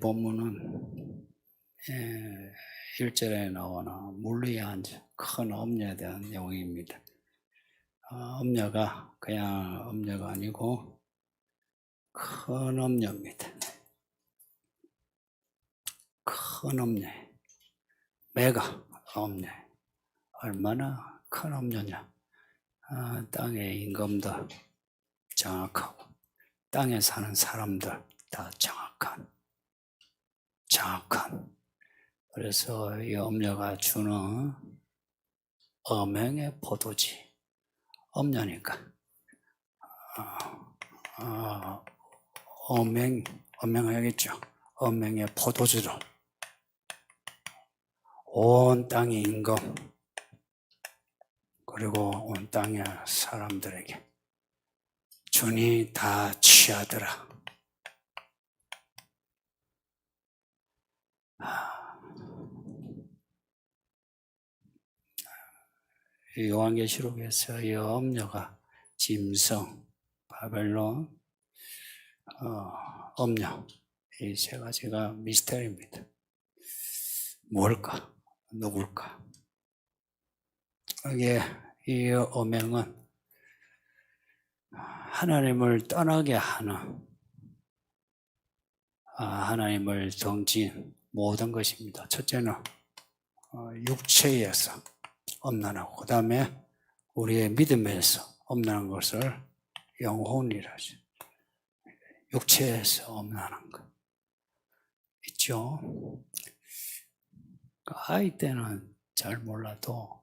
본문은 1절에 나오는 물리한 큰 엄녀에 대한 내용입니다. 엄녀가 그냥 엄녀가 아니고 큰 엄녀입니다. 큰 엄녀, 메가 엄녀. 얼마나 큰 엄녀냐. 땅의 임금도 정확하고 땅에 사는 사람들 다 정확한. 그래서 이 엄녀가 주는 엄행의 포도지. 엄녀니까 엄행하겠죠. 엄행의 포도주를 온 땅의 임금 그리고 온 땅의 사람들에게 주니 다 취하더라. 요한계시록에서 이 엄녀가 짐승, 바벨론, 엄녀 이 세 가지가 미스터리입니다. 뭘까? 누굴까? 이게 이 엄행은 하나님을 떠나게 하는 하나님을 등진 모든 것입니다. 첫째는 육체에서 엄난하고 그 다음에 우리의 믿음에서 엄난한 것을 영혼이라 하죠. 육체에서 엄난한 것 있죠. 아이 때는 잘 몰라도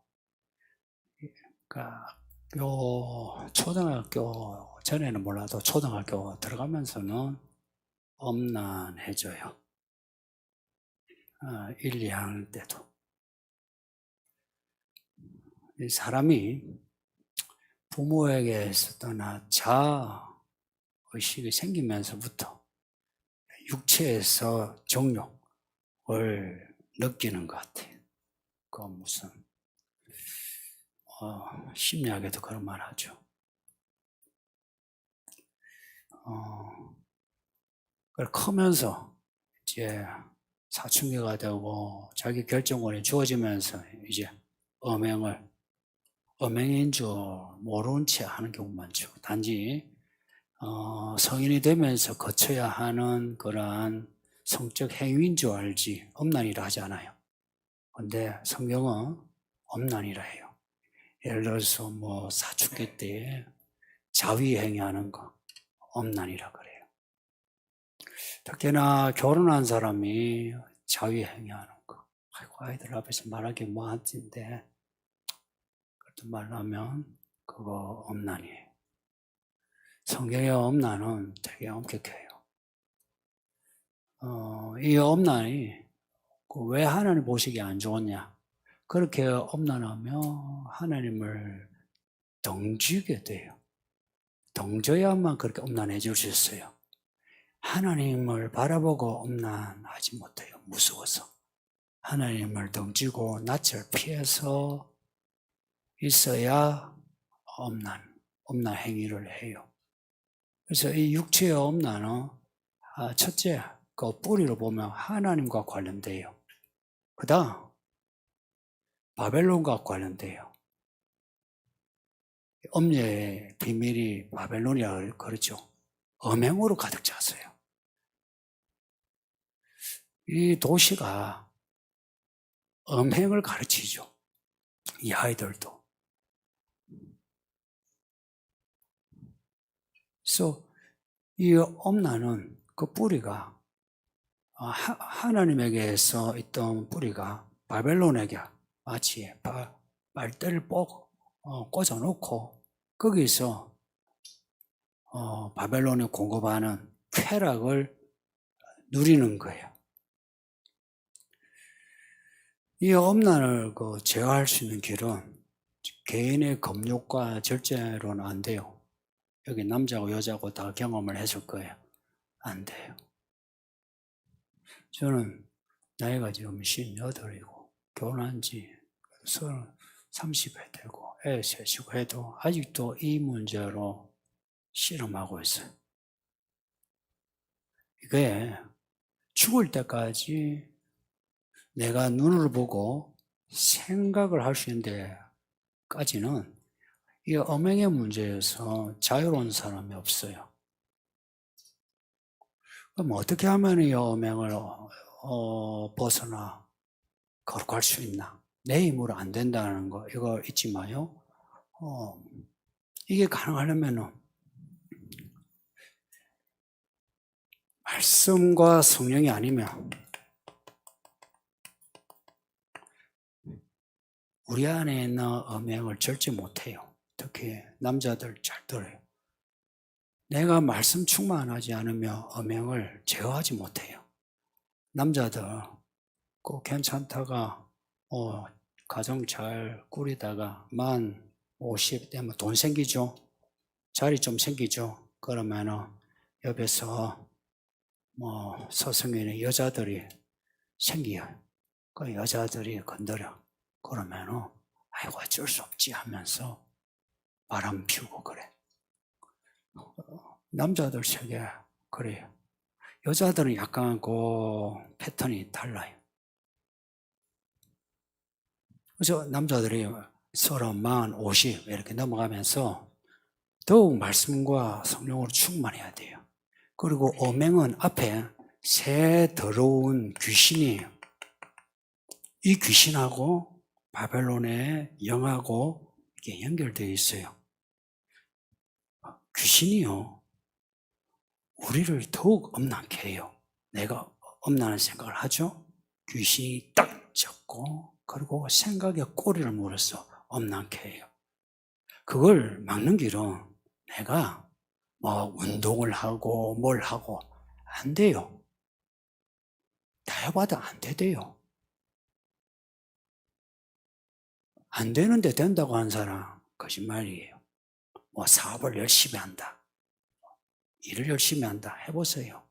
초등학교 전에는 몰라도 초등학교 들어가면서는 엄난해져요. 1, 2학년 때도. 이 사람이 부모에게서 떠나 자아의식이 생기면서부터 육체에서 정욕을 느끼는 것 같아요. 그 무슨 심리학에도 그런 말 하죠. 그걸 크면서 이제 사춘기가 되고 자기 결정권이 주어지면서 이제 엄행인 줄 모르는 채 하는 경우 많죠. 단지 성인이 되면서 거쳐야 하는 그러한 성적 행위인 줄 알지 엄난이라 하지 않아요. 근데 성경은 엄난이라 해요. 예를 들어서 사춘기 때 자위행위하는 거 엄난이라 그래요. 특히나 결혼한 사람이 자위행위하는 거. 아이들 앞에서 말하기 뭐한텐데 그것도 말하면 그거 엄난이에요. 성경의 엄난은 되게 엄격해요. 이 엄난이 왜 하나님 보시기에 안 좋았냐? 그렇게 엄난하면 하나님을 등지게 돼요. 등져야만 그렇게 엄난해 주셨어요. 하나님을 바라보고 엄난하지 못해요. 무서워서. 하나님을 등지고 낯을 피해서 있어야 엄난 행위를 해요. 그래서 이 육체의 엄난은 첫째, 그 뿌리로 보면 하나님과 관련돼요. 그 다음, 바벨론과 관련돼요. 엄녀의 비밀이 바벨론이라고 그러죠. 엄행으로 가득 찼어요. 이 도시가 엄행을 가르치죠. 이 아이들도. 그래서 이 엄난은 그 뿌리가 하나님에게서 있던 뿌리가 바벨론에게 마치 빨대를 꽂아놓고 거기서 바벨론이 공급하는 쾌락을 누리는 거예요. 이 엄난을 제어할 수 있는 길은 개인의 금욕과 절제로는 안 돼요. 여기 남자고 여자고 다 경험을 했을 거예요. 안 돼요. 저는 나이가 지금 58이고 결혼한 지 30에 되고 애 셋이고 해도 아직도 이 문제로 씨름하고 있어요. 이게 죽을 때까지 내가 눈을 보고 생각을 할 수 있는 데까지는 이 엄행의 문제에서 자유로운 사람이 없어요. 그럼 어떻게 하면 이 엄행을 벗어나 거룩할 수 있나? 내 힘으로 안 된다는 거 이거 잊지 마요. 이게 가능하려면은 말씀과 성령이 아니면 우리 안에 있는 엄행을 절제 못해요. 특히 남자들 잘 들어요. 내가 말씀 충만하지 않으면 엄행을 제어하지 못해요. 남자들 꼭 괜찮다가 가정 잘 꾸리다가 만 50 되면 돈 생기죠. 자리 좀 생기죠. 그러면은 옆에서 서성이는 여자들이 생겨요. 그 여자들이 건드려. 그러면은 아이고 어쩔 수 없지 하면서 바람 피우고 그래. 남자들 세계 그래요. 여자들은 약간 그 패턴이 달라요. 그래서 남자들이 30, 40, 50 이렇게 넘어가면서 더욱 말씀과 성령으로 충만해야 돼요. 그리고 엄행은 앞에 새 더러운 귀신이에요. 이 귀신하고 바벨론의 영하고 이게 연결되어 있어요. 귀신이요, 우리를 더욱 엄난케 해요. 내가 엄난한 생각을 하죠. 귀신이 딱 잡고 그리고 생각에 꼬리를 물어서 엄난케 해요. 그걸 막는 길은 내가 운동을 하고 뭘 하고 안 돼요. 다 해봐도 안 되대요. 안 되는데 된다고 하는 사람 거짓말이에요. 사업을 열심히 한다, 일을 열심히 한다 해보세요.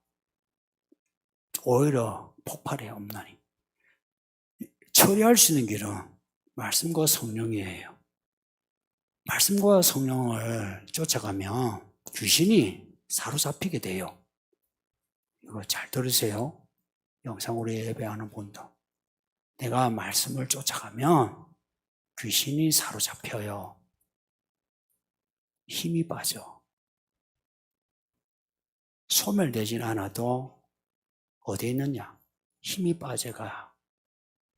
오히려 폭발해요. 엄난이. 처리할 수 있는 길은 말씀과 성령이에요. 말씀과 성령을 쫓아가면 귀신이 사로잡히게 돼요. 이거 잘 들으세요. 영상으로 예배하는 분도. 내가 말씀을 쫓아가면 귀신이 사로잡혀요. 힘이 빠져. 소멸되진 않아도 어디 있느냐? 힘이 빠져가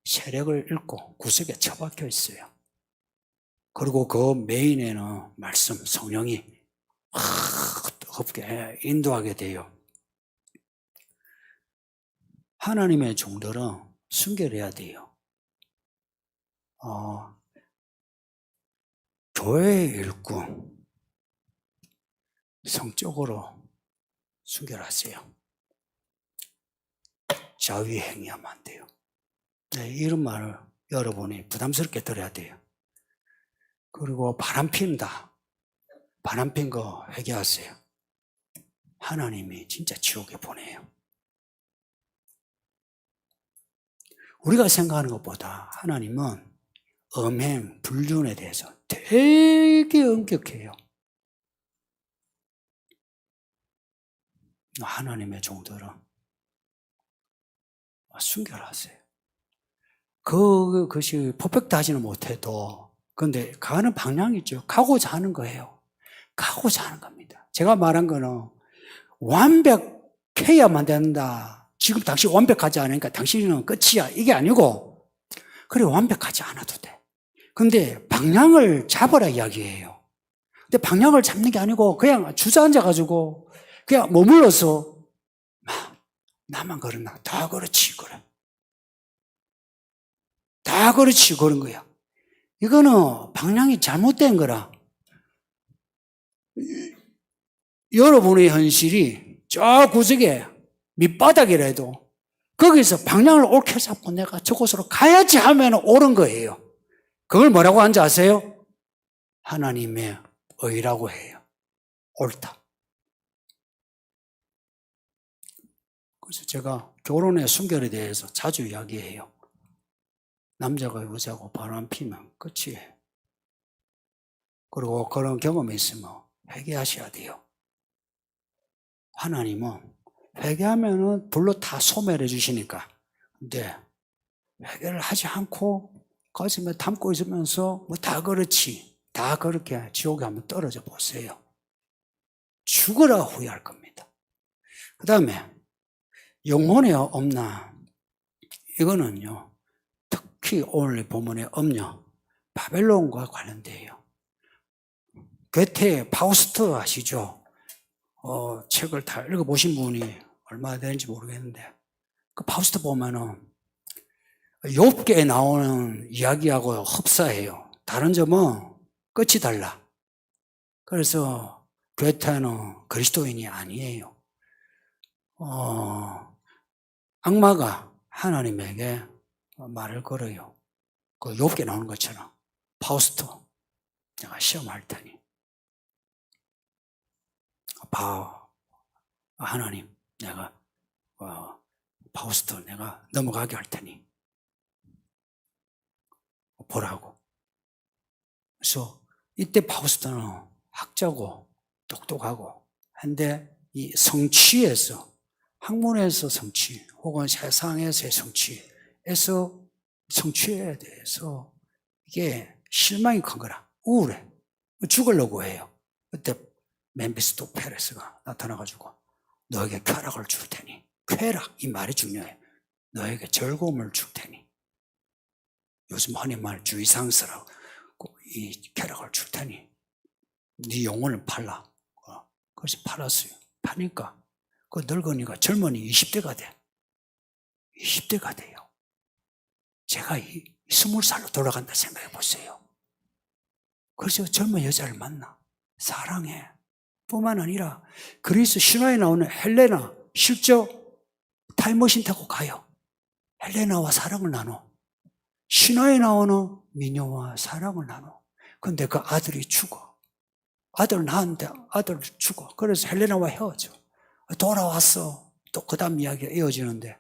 세력을 잃고 구석에 처박혀 있어요. 그리고 그 메인에는 말씀, 성령이 뜨겁게 인도하게 돼요. 하나님의 종들은 순결해야 돼요. 교회의 일꾼, 성적으로 순결하세요. 자위행위하면 안 돼요. 네, 이런 말을 여러분이 부담스럽게 들어야 돼요. 그리고 바람 핀다. 바람 핀 거 회개하세요. 하나님이 진짜 지옥에 보내요. 우리가 생각하는 것보다 하나님은 엄행, 불륜에 대해서 되게 엄격해요. 하나님의 종들은 순결하세요. 그것이 퍼펙트하지는 못해도, 근데 가는 방향이 있죠. 가고자 하는 거예요. 가고자 하는 겁니다. 제가 말한 거는 완벽해야만 된다. 지금 당신 완벽하지 않으니까 당신은 끝이야. 이게 아니고, 그래, 완벽하지 않아도 돼. 근데 방향을 잡으라 이야기예요. 근데 방향을 잡는 게 아니고 그냥 주저앉아가지고 그냥 머물러서 나만 그러나? 다 그렇지, 그래. 다 그렇지, 그런 거야. 이거는 방향이 잘못된 거라. 여러분의 현실이 저 구석에 밑바닥이라도 거기서 방향을 옳게 잡고 내가 저곳으로 가야지 하면 옳은 거예요. 그걸 뭐라고 하는지 아세요? 하나님의 의라고 해요. 옳다. 그래서 제가 결혼의 순결에 대해서 자주 이야기해요. 남자가 여자고 바람 피면 끝이에요. 그리고 그런 경험이 있으면 회개하셔야 돼요. 하나님은 회개하면은 불로 다 소멸해 주시니까. 근데 회개를 하지 않고 가슴에 담고 있으면서 뭐 다 그렇지, 다 그렇게 지옥에 한번 떨어져 보세요. 죽어라 후회할 겁니다. 그 다음에 영혼의 없나? 이거는요, 특히 오늘 본문의 엄녀 바벨론과 관련돼요. 괴테 파우스트 아시죠? 책을 다 읽어보신 분이 얼마나 되는지 모르겠는데, 그 파우스트 보면은 욥기에 나오는 이야기하고 흡사해요. 다른 점은 끝이 달라. 그래서 괴테는 그리스도인이 아니에요. 악마가 하나님에게 말을 걸어요. 그 욥기에 나오는 것처럼 파우스트, 내가 시험할 테니 하나님, 내가 파우스트 내가 넘어가게 할 테니 보라고. 그래서 이때 파우스트는 학자고 똑똑하고 한데 이 성취에서, 학문에서 성취 혹은 세상에서의 성취에서 성취에 대해서 이게 실망이 큰 거라. 우울해. 죽으려고 해요. 그때 멤피스토 페레스가 나타나가지고 너에게 쾌락을 줄 테니, 쾌락, 이 말이 중요해. 너에게 즐거움을 줄 테니, 요즘 흔히 말 주의상스라고 이 쾌락을 줄 테니 네 영혼을 팔라. 그래서 팔았어요. 파니까 그 늙은이가, 젊은이 20대가 돼. 20대가 돼요. 제가 20살로 돌아간다 생각해 보세요. 그래서 젊은 여자를 만나 사랑해. 뿐만 아니라 그리스 신화에 나오는 헬레나, 실제 타임머신 타고 가요. 헬레나와 사랑을 나눠. 신화에 나오는 미녀와 사랑을 나눠. 근데 그 아들이 죽어. 아들 낳았는데 아들 죽어. 그래서 헬레나와 헤어져. 돌아왔어. 또 그 다음 이야기가 이어지는데,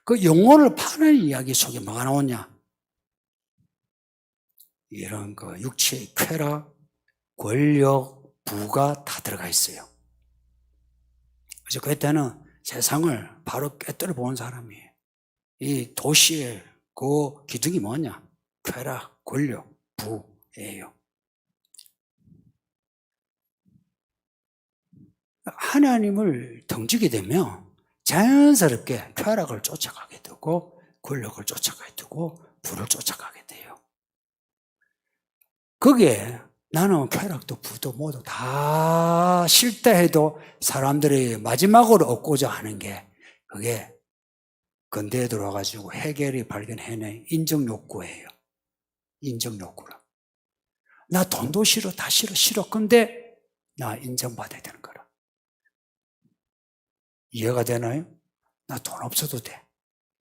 그 영혼을 파는 이야기 속에 뭐가 나오냐? 이런 그 육체의 쾌락, 권력, 부가 다 들어가 있어요. 그래서 그때는 세상을 바로 꿰뚫어 보는 사람이에요. 이 도시의 그 기둥이 뭐냐? 쾌락, 권력, 부예요. 하나님을 등지게 되면 자연스럽게 쾌락을 쫓아가게 되고 권력을 쫓아가게 되고 부를 쫓아가게 돼요. 거기에 나는 쾌락도 부도 모두 다 싫다 해도 사람들이 마지막으로 얻고자 하는 게, 그게 근대에 들어와가지고 해결이 발견해낸 인정욕구예요. 인정욕구라. 나 돈도 싫어, 다 싫어. 근데 나 인정받아야 되는 거라. 이해가 되나요? 나 돈 없어도 돼.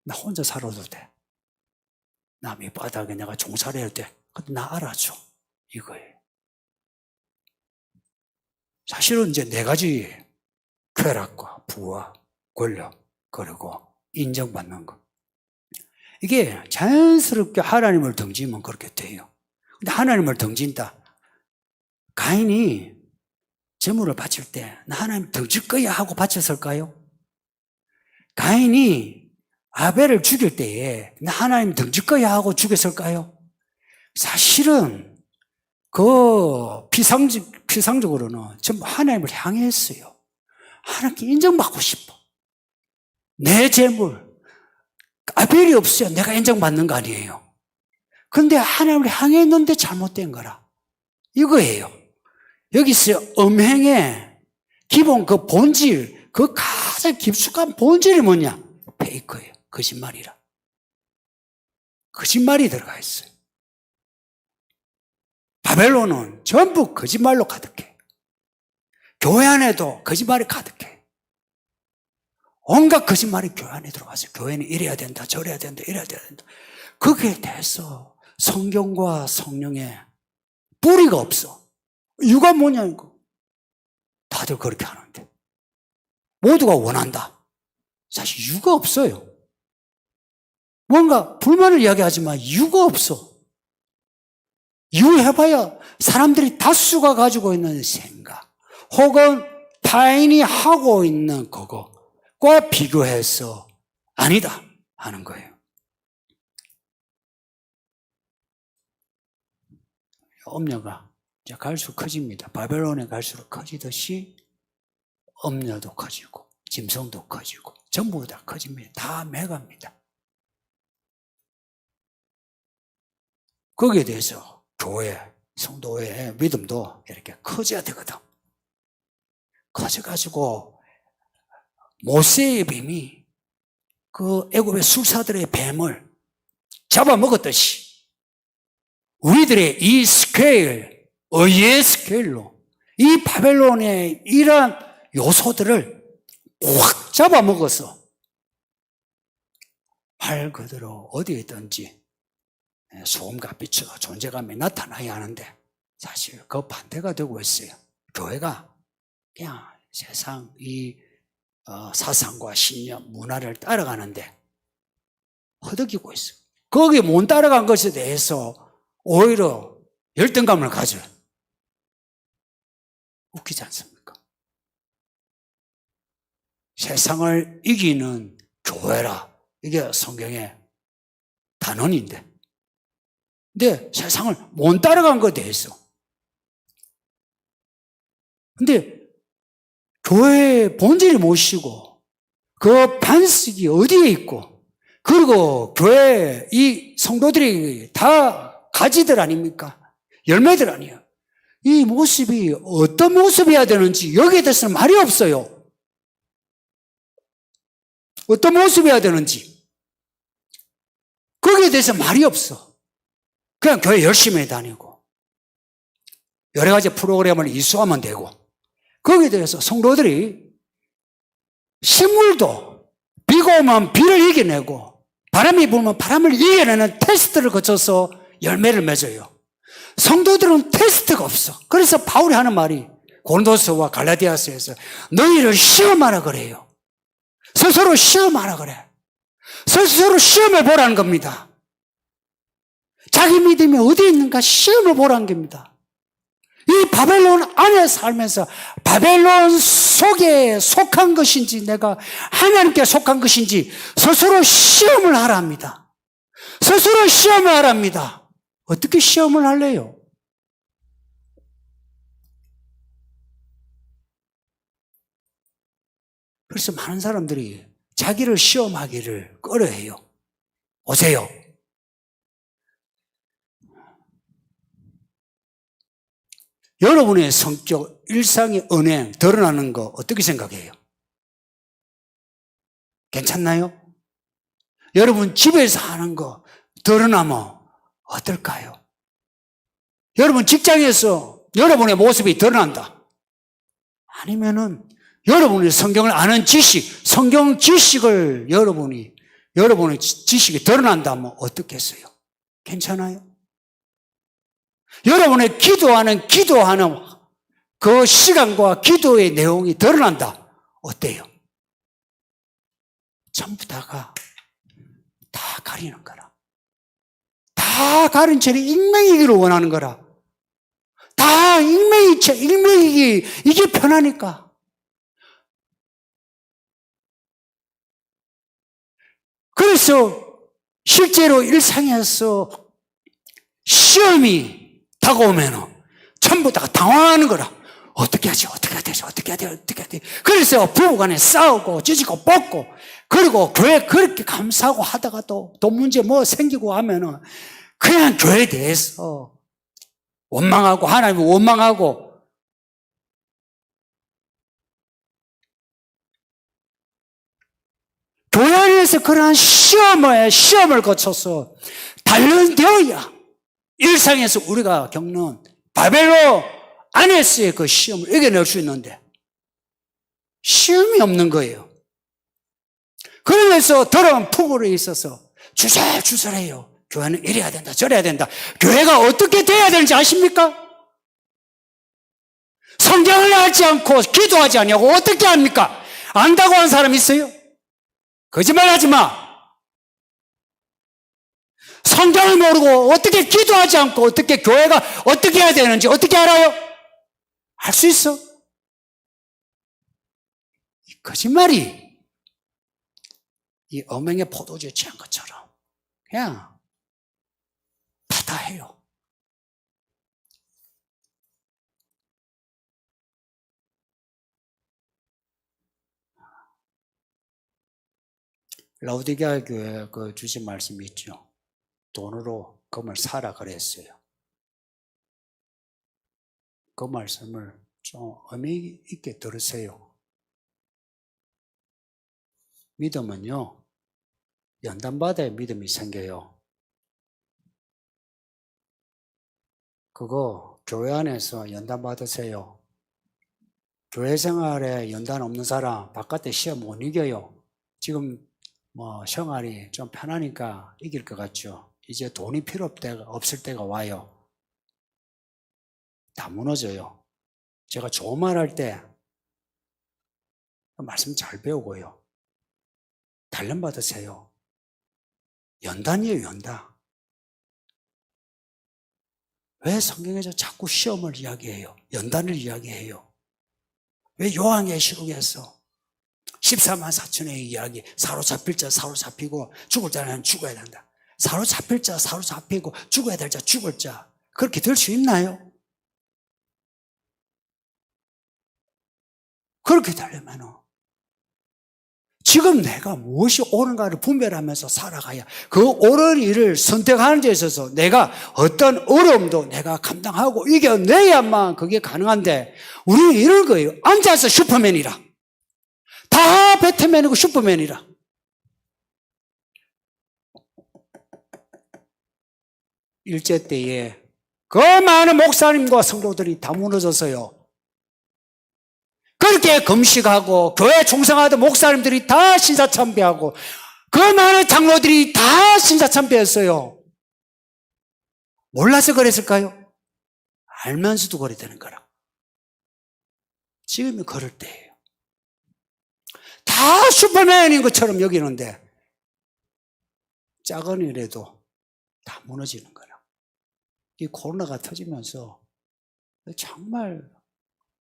나 혼자 살아도 돼. 나 밑바닥에 내가 종살해야 돼. 근데 나 알아줘. 이거예요. 사실은 이제 4가지 쾌락과 부와 권력, 그리고 인정받는 것. 이게 자연스럽게 하나님을 등지면 그렇게 돼요. 근데 하나님을 등진다. 가인이 제물을 바칠 때 나 하나님 등질 거야 하고 바쳤을까요? 가인이 아벨을 죽일 때에 나 하나님 등질 거야 하고 죽였을까요? 사실은 그 피상적으로는 전부 하나님을 향했어요. 하나님께 인정받고 싶어. 내 재물, 아벨이 없어요. 내가 인정받는 거 아니에요. 근데 하나님을 향했는데 잘못된 거라. 이거예요. 여기서 음행의 기본 그 본질, 그 가장 깊숙한 본질이 뭐냐? 페이크예요. 거짓말이라. 거짓말이 들어가 있어요. 바벨론은 전부 거짓말로 가득해. 교회 안에도 거짓말이 가득해. 온갖 거짓말이 교회 안에 들어가서 교회는 이래야 된다, 저래야 된다, 이래야 된다. 거기에 대해서 성경과 성령의 뿌리가 없어. 이유가 뭐냐 이거. 다들 그렇게 하는데. 모두가 원한다. 사실 이유가 없어요. 뭔가 불만을 이야기하지만 이유가 없어. 이유해봐야 사람들이 다수가 가지고 있는 생각, 혹은 타인이 하고 있는 그거, 과 비교해서 아니다 하는 거예요. 엄려가 이제 갈수록 커집니다. 바벨론에 갈수록 커지듯이 엄려도 커지고 짐승도 커지고 전부 다 커집니다. 다 매갑니다. 거기에 대해서 교회, 성도의 믿음도 이렇게 커져야 되거든. 커져가지고 모세의 뱀이 그 애굽의 술사들의 뱀을 잡아먹었듯이 우리들의 이 스케일, 의의 스케일로 이 바벨론의 이러한 요소들을 확 잡아먹어서 말 그대로 어디에 있든지 소음과 빛과 존재감이 나타나야 하는데 사실 그 반대가 되고 있어요. 교회가 그냥 세상 이 사상과 신념, 문화를 따라가는데 허덕이고 있어요. 거기에 못 따라간 것에 대해서 오히려 열등감을 가져요. 웃기지 않습니까? 세상을 이기는 교회라. 이게 성경의 단언인데. 근데 세상을 못 따라간 것에 대해서. 근데 교회의 본질이 무엇이고 그 반석이 어디에 있고 그리고 교회 이 성도들이 다 가지들 아닙니까? 열매들 아니에요. 이 모습이 어떤 모습이어야 되는지 여기에 대해서는 말이 없어요. 어떤 모습이어야 되는지 거기에 대해서 말이 없어. 그냥 교회 열심히 다니고 여러 가지 프로그램을 이수하면 되고 거기에 대해서 성도들이 식물도 비가 오면 비를 이겨내고 바람이 불면 바람을 이겨내는 테스트를 거쳐서 열매를 맺어요. 성도들은 테스트가 없어. 그래서 바울이 하는 말이 고린도서와 갈라디아서에서 너희를 시험하라 그래요. 스스로 시험하라 그래. 스스로 시험해 보라는 겁니다. 자기 믿음이 어디 있는가 시험을 보라는 겁니다. 이 바벨론 안에 살면서 바벨론 속에 속한 것인지 내가 하나님께 속한 것인지 스스로 시험을 하라 합니다. 스스로 시험을 하라 합니다. 어떻게 시험을 할래요? 그래서 많은 사람들이 자기를 시험하기를 꺼려해요. 오세요. 여러분의 성격, 일상의 언행 드러나는 거 어떻게 생각해요? 괜찮나요? 여러분 집에서 하는 거 드러나면 어떨까요? 여러분 직장에서 여러분의 모습이 드러난다. 아니면은 여러분이 성경을 아는 지식, 성경 지식을 여러분의 지식이 드러난다면 어떻겠어요? 괜찮아요? 여러분의 기도하는 그 시간과 기도의 내용이 드러난다. 어때요? 전부 다가 다 가리는 거라. 다 가린 채로 익명이기를 원하는 거라. 다 익명이기 이게 편하니까. 그래서 실제로 일상에서 시험이 다가오면 전부 다 당황하는 거라. 어떻게 하지? 어떻게 해야 되지? 어떻게 해야 돼? 어떻게 해야 돼? 그래서 부부간에 싸우고 찢고 뽑고 그리고 교회 그렇게 감사하고 하다가 또 돈 문제 뭐 생기고 하면은 그냥 교회에 대해서 원망하고 하나님 원망하고 교회 안에서 그러한 시험을 거쳐서 단련되어야 일상에서 우리가 겪는 바벨론 안에서의 그 시험을 이겨낼 수 있는데 시험이 없는 거예요. 그러면서 더러운 풍물에 있어서 주설해요. 교회는 이래야 된다 저래야 된다. 교회가 어떻게 돼야 되는지 아십니까? 성경을 알지 않고 기도하지 않냐고 어떻게 합니까? 안다고 하는 사람 있어요? 거짓말하지 마. 성경을 모르고 어떻게 기도하지 않고 어떻게 교회가 어떻게 해야 되는지 어떻게 알아요? 알 수 있어. 거짓말이 이 음행의 포도주에 취한 것처럼 그냥 다 해요. 라오디게아 교회 그 주신 말씀이 있죠. 돈으로 금을 사라 그랬어요. 그 말씀을 좀 의미 있게 들으세요. 믿음은요, 연단받아야 믿음이 생겨요. 그거 교회 안에서 연단 받으세요. 교회 생활에 연단 없는 사람 바깥에 시험 못 이겨요. 지금 뭐 생활이 좀 편하니까 이길 것 같죠. 이제 돈이 없을 때가 와요. 다 무너져요. 제가 좋은 말 할 때 말씀 잘 배우고요. 단련 받으세요. 연단이에요, 연단. 왜 성경에서 자꾸 시험을 이야기해요? 연단을 이야기해요. 왜 요한계시록에서 14만 4천의 이야기, 사로잡힐 자 사로잡히고 죽을 자는 죽어야 된다. 사로잡힐 자 사로잡히고 죽어야 될 자 죽을 자. 그렇게 될 수 있나요? 그렇게 되려면 지금 내가 무엇이 옳은가를 분별하면서 살아가야 그 옳은 일을 선택하는 데 있어서 내가 어떤 어려움도 내가 감당하고 이겨내야만 그게 가능한데 우리는 이런 거예요. 앉아서 슈퍼맨이라. 다 배트맨이고 슈퍼맨이라. 일제 때에 그 많은 목사님과 성도들이 다 무너졌어요. 그렇게 금식하고 교회 충성하던 목사님들이 다 신사참배하고 그 많은 장로들이 다 신사참배했어요. 몰라서 그랬을까요? 알면서도 그래야 되는 거라. 지금이 그럴 때예요. 다 슈퍼맨인 것처럼 여기는데 작은 일에도 다 무너지는 거라. 이 코로나가 터지면서 정말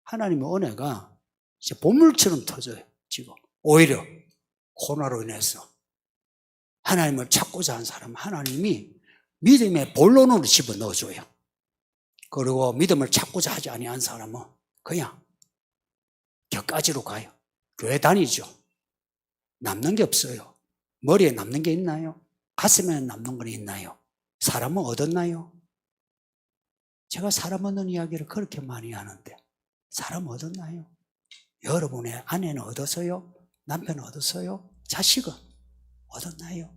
하나님의 은혜가 이제 보물처럼 터져요. 지금 오히려 코로나로 인해서 하나님을 찾고자 하는 사람 하나님이 믿음의 본론으로 집어넣어줘요. 그리고 믿음을 찾고자 하지 아니한 사람은 그냥 격가지로 가요. 교회 다니죠. 남는 게 없어요. 머리에 남는 게 있나요? 가슴에 남는 건 있나요? 사람은 얻었나요? 제가 사람 얻는 이야기를 그렇게 많이 하는데 사람 얻었나요? 여러분의 아내는 얻었어요? 남편은 얻었어요? 자식은 얻었나요?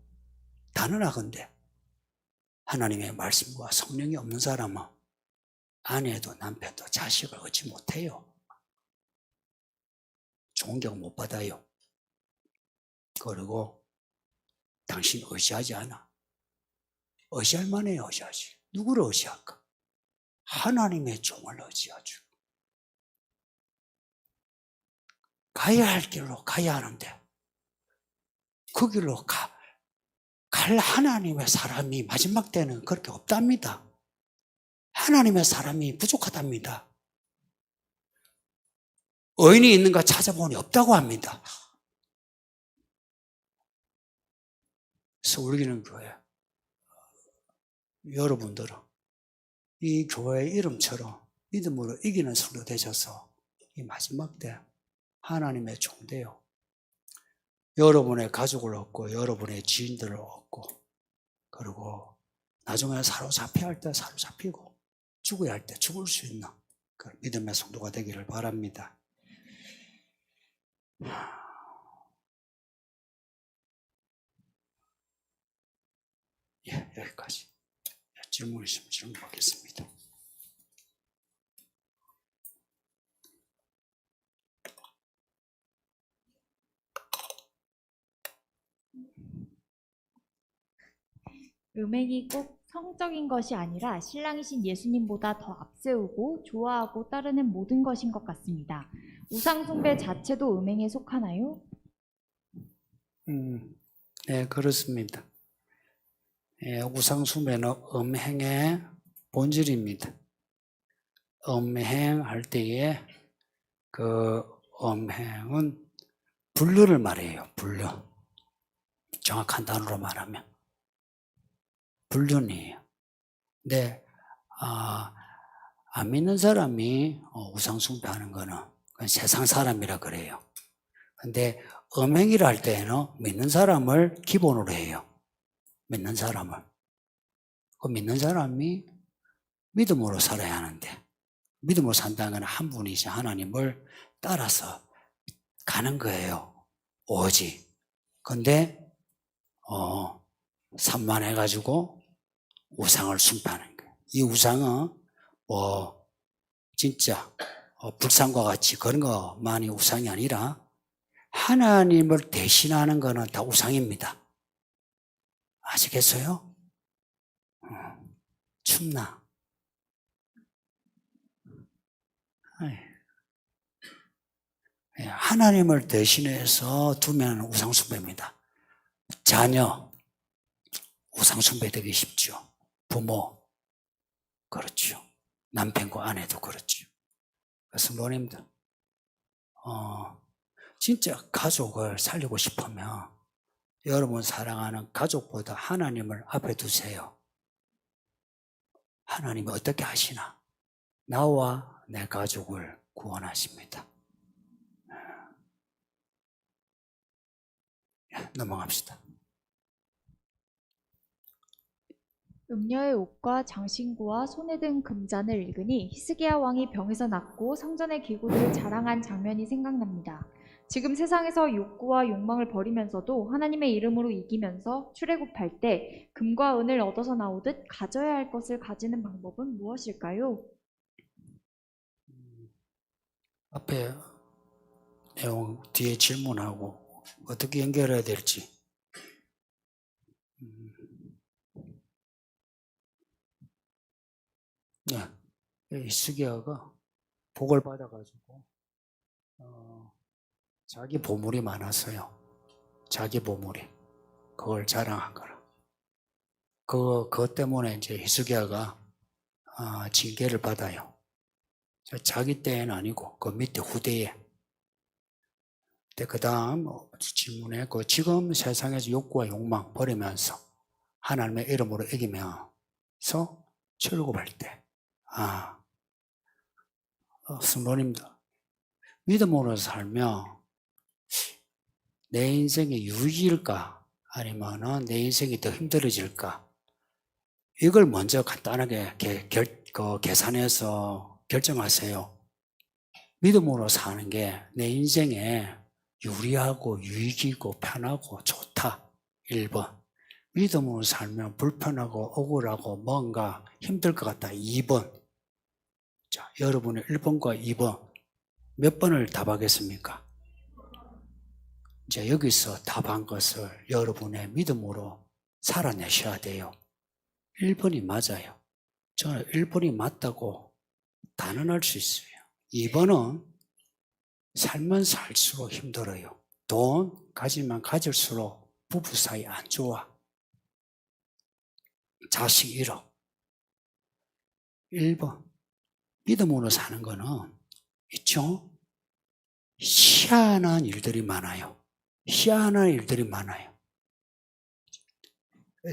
단언하건대 하나님의 말씀과 성령이 없는 사람은 아내도 남편도 자식을 얻지 못해요. 존경 못 받아요. 그리고 당신 의지하지 않아. 의지할 만해요, 의지하지. 누구를 의지할까? 하나님의 종을 의지하죠. 가야 할 길로 가야 하는데 그 길로 갈 하나님의 사람이 마지막 때는 그렇게 없답니다. 하나님의 사람이 부족하답니다. 의인이 있는가 찾아보니 없다고 합니다. 서울기는 교회 여러분들은 이 교회의 이름처럼 믿음으로 이기는 성도 되셔서 이 마지막 때 하나님의 종되요. 여러분의 가족을 얻고 여러분의 지인들을 얻고 그리고 나중에 사로잡혀야 할 때 사로잡히고 죽어야 할 때 죽을 수 있는 그런 믿음의 성도가 되기를 바랍니다. 예, 여기까지. 질문 있으면 질문 받겠습니다. 음행이 꼭 성적인 것이 아니라 신랑이신 예수님보다 더 앞세우고 좋아하고 따르는 모든 것인 것 같습니다. 우상숭배 자체도 음행에 속하나요? 네, 그렇습니다. 예, 우상숭배는 음행의 본질입니다. 음행할 때에 그 음행은 불륜을 말해요. 불륜. 정확한 단어로 말하면. 불륜이에요. 근데 안 믿는 사람이 우상숭배하는 거는 그건 세상 사람이라 그래요. 근데 음행이라 할 때에는 믿는 사람을 기본으로 해요. 믿는 사람을. 그 믿는 사람이 믿음으로 살아야 하는데, 믿음으로 산다는 건 한 분이신 하나님을 따라서 가는 거예요. 오직. 근데 산만해가지고 우상을 숭배하는 거예요. 이 우상은 진짜 불상과 같이 그런 것만이 우상이 아니라 하나님을 대신하는 거는 다 우상입니다. 아시겠어요? 춥나? 하나님을 대신해서 두면 우상숭배입니다. 자녀, 우상숭배되기 쉽죠. 부모, 그렇죠. 남편과 아내도 그렇죠. 그래서 뭐입니다. 진짜 가족을 살리고 싶으면 여러분 사랑하는 가족보다 하나님을 앞에 두세요. 하나님이 어떻게 하시나? 나와 내 가족을 구원하십니다. 넘어갑시다. 음녀의 옷과 장신구와 손에 든 금잔을 읽으니 히스기야 왕이 병에서 낫고 성전의 기구들을 자랑한 장면이 생각납니다. 지금 세상에서 욕구와 욕망을 버리면서도 하나님의 이름으로 이기면서 출애굽할 때 금과 은을 얻어서 나오듯 가져야 할 것을 가지는 방법은 무엇일까요? 앞에 내용 뒤에 질문하고 어떻게 연결해야 될지. 히스기야가 복을 받아가지고 자기 보물이 많았어요. 자기 보물이. 그걸 자랑한 거라. 그것 때문에 이제 히스기야가 징계를 받아요. 자기 때는 아니고 그 밑에 후대에. 근데 그 다음 질문에 지금 세상에서 욕구와 욕망 버리면서 하나님의 이름으로 이기면서 출애굽할 때 성도님들 믿음으로 살면 내 인생이 유익일까 아니면 내 인생이 더 힘들어질까 이걸 먼저 간단하게 계산해서 결정하세요. 믿음으로 사는 게 내 인생에 유리하고 유익이고 편하고 좋다. 1번. 믿음으로 살면 불편하고 억울하고 뭔가 힘들 것 같다. 2번. 자, 여러분의 1번과 2번 몇 번을 답하겠습니까? 이제 여기서 답한 것을 여러분의 믿음으로 살아내셔야 돼요. 1번이 맞아요. 저는 1번이 맞다고 단언할 수 있어요. 2번은 살면 살수록 힘들어요. 돈 가지면 가질수록 부부 사이 안 좋아. 자식 잃어. 1번 믿음으로 사는 거는 있죠? 희한한 일들이 많아요. 희한한 일들이 많아요.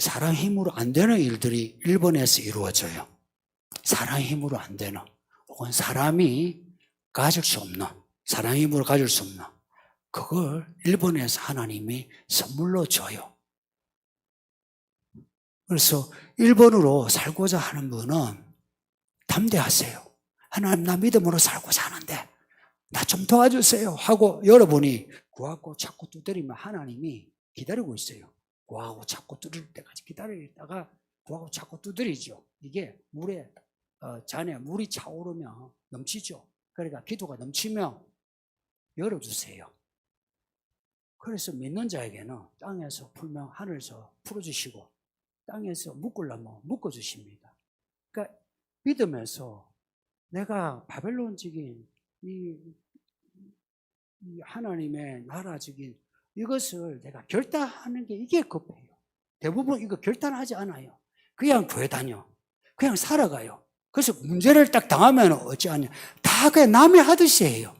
사람 힘으로 안 되는 일들이 1번에서 이루어져요. 사람 힘으로 안 되는 혹은 사람이 가질 수 없는 사람 힘으로 가질 수 없는 그걸 1번에서 하나님이 선물로 줘요. 그래서 1번으로 살고자 하는 분은 담대하세요. 하나님 나 믿음으로 살고자 하는데 나 좀 도와주세요 하고 여러분이 구하고 찾고 두드리면 하나님이 기다리고 있어요. 구하고 찾고 두드릴 때까지 기다리다가 구하고 찾고 두드리죠. 이게 물에 잔에 물이 차오르면 넘치죠. 그러니까 기도가 넘치면 열어주세요. 그래서 믿는 자에게는 땅에서 풀면 하늘에서 풀어주시고 땅에서 묶으려면 묶어주십니다. 그러니까 믿으면서 내가 바벨론적인 이 하나님의 나라적인 이것을 내가 결단하는 게 이게 급해요. 대부분 이거 결단하지 않아요. 그냥 교회 다녀. 그냥 살아가요. 그래서 문제를 딱 당하면 어찌하냐. 다 그냥 남이 하듯이 해요.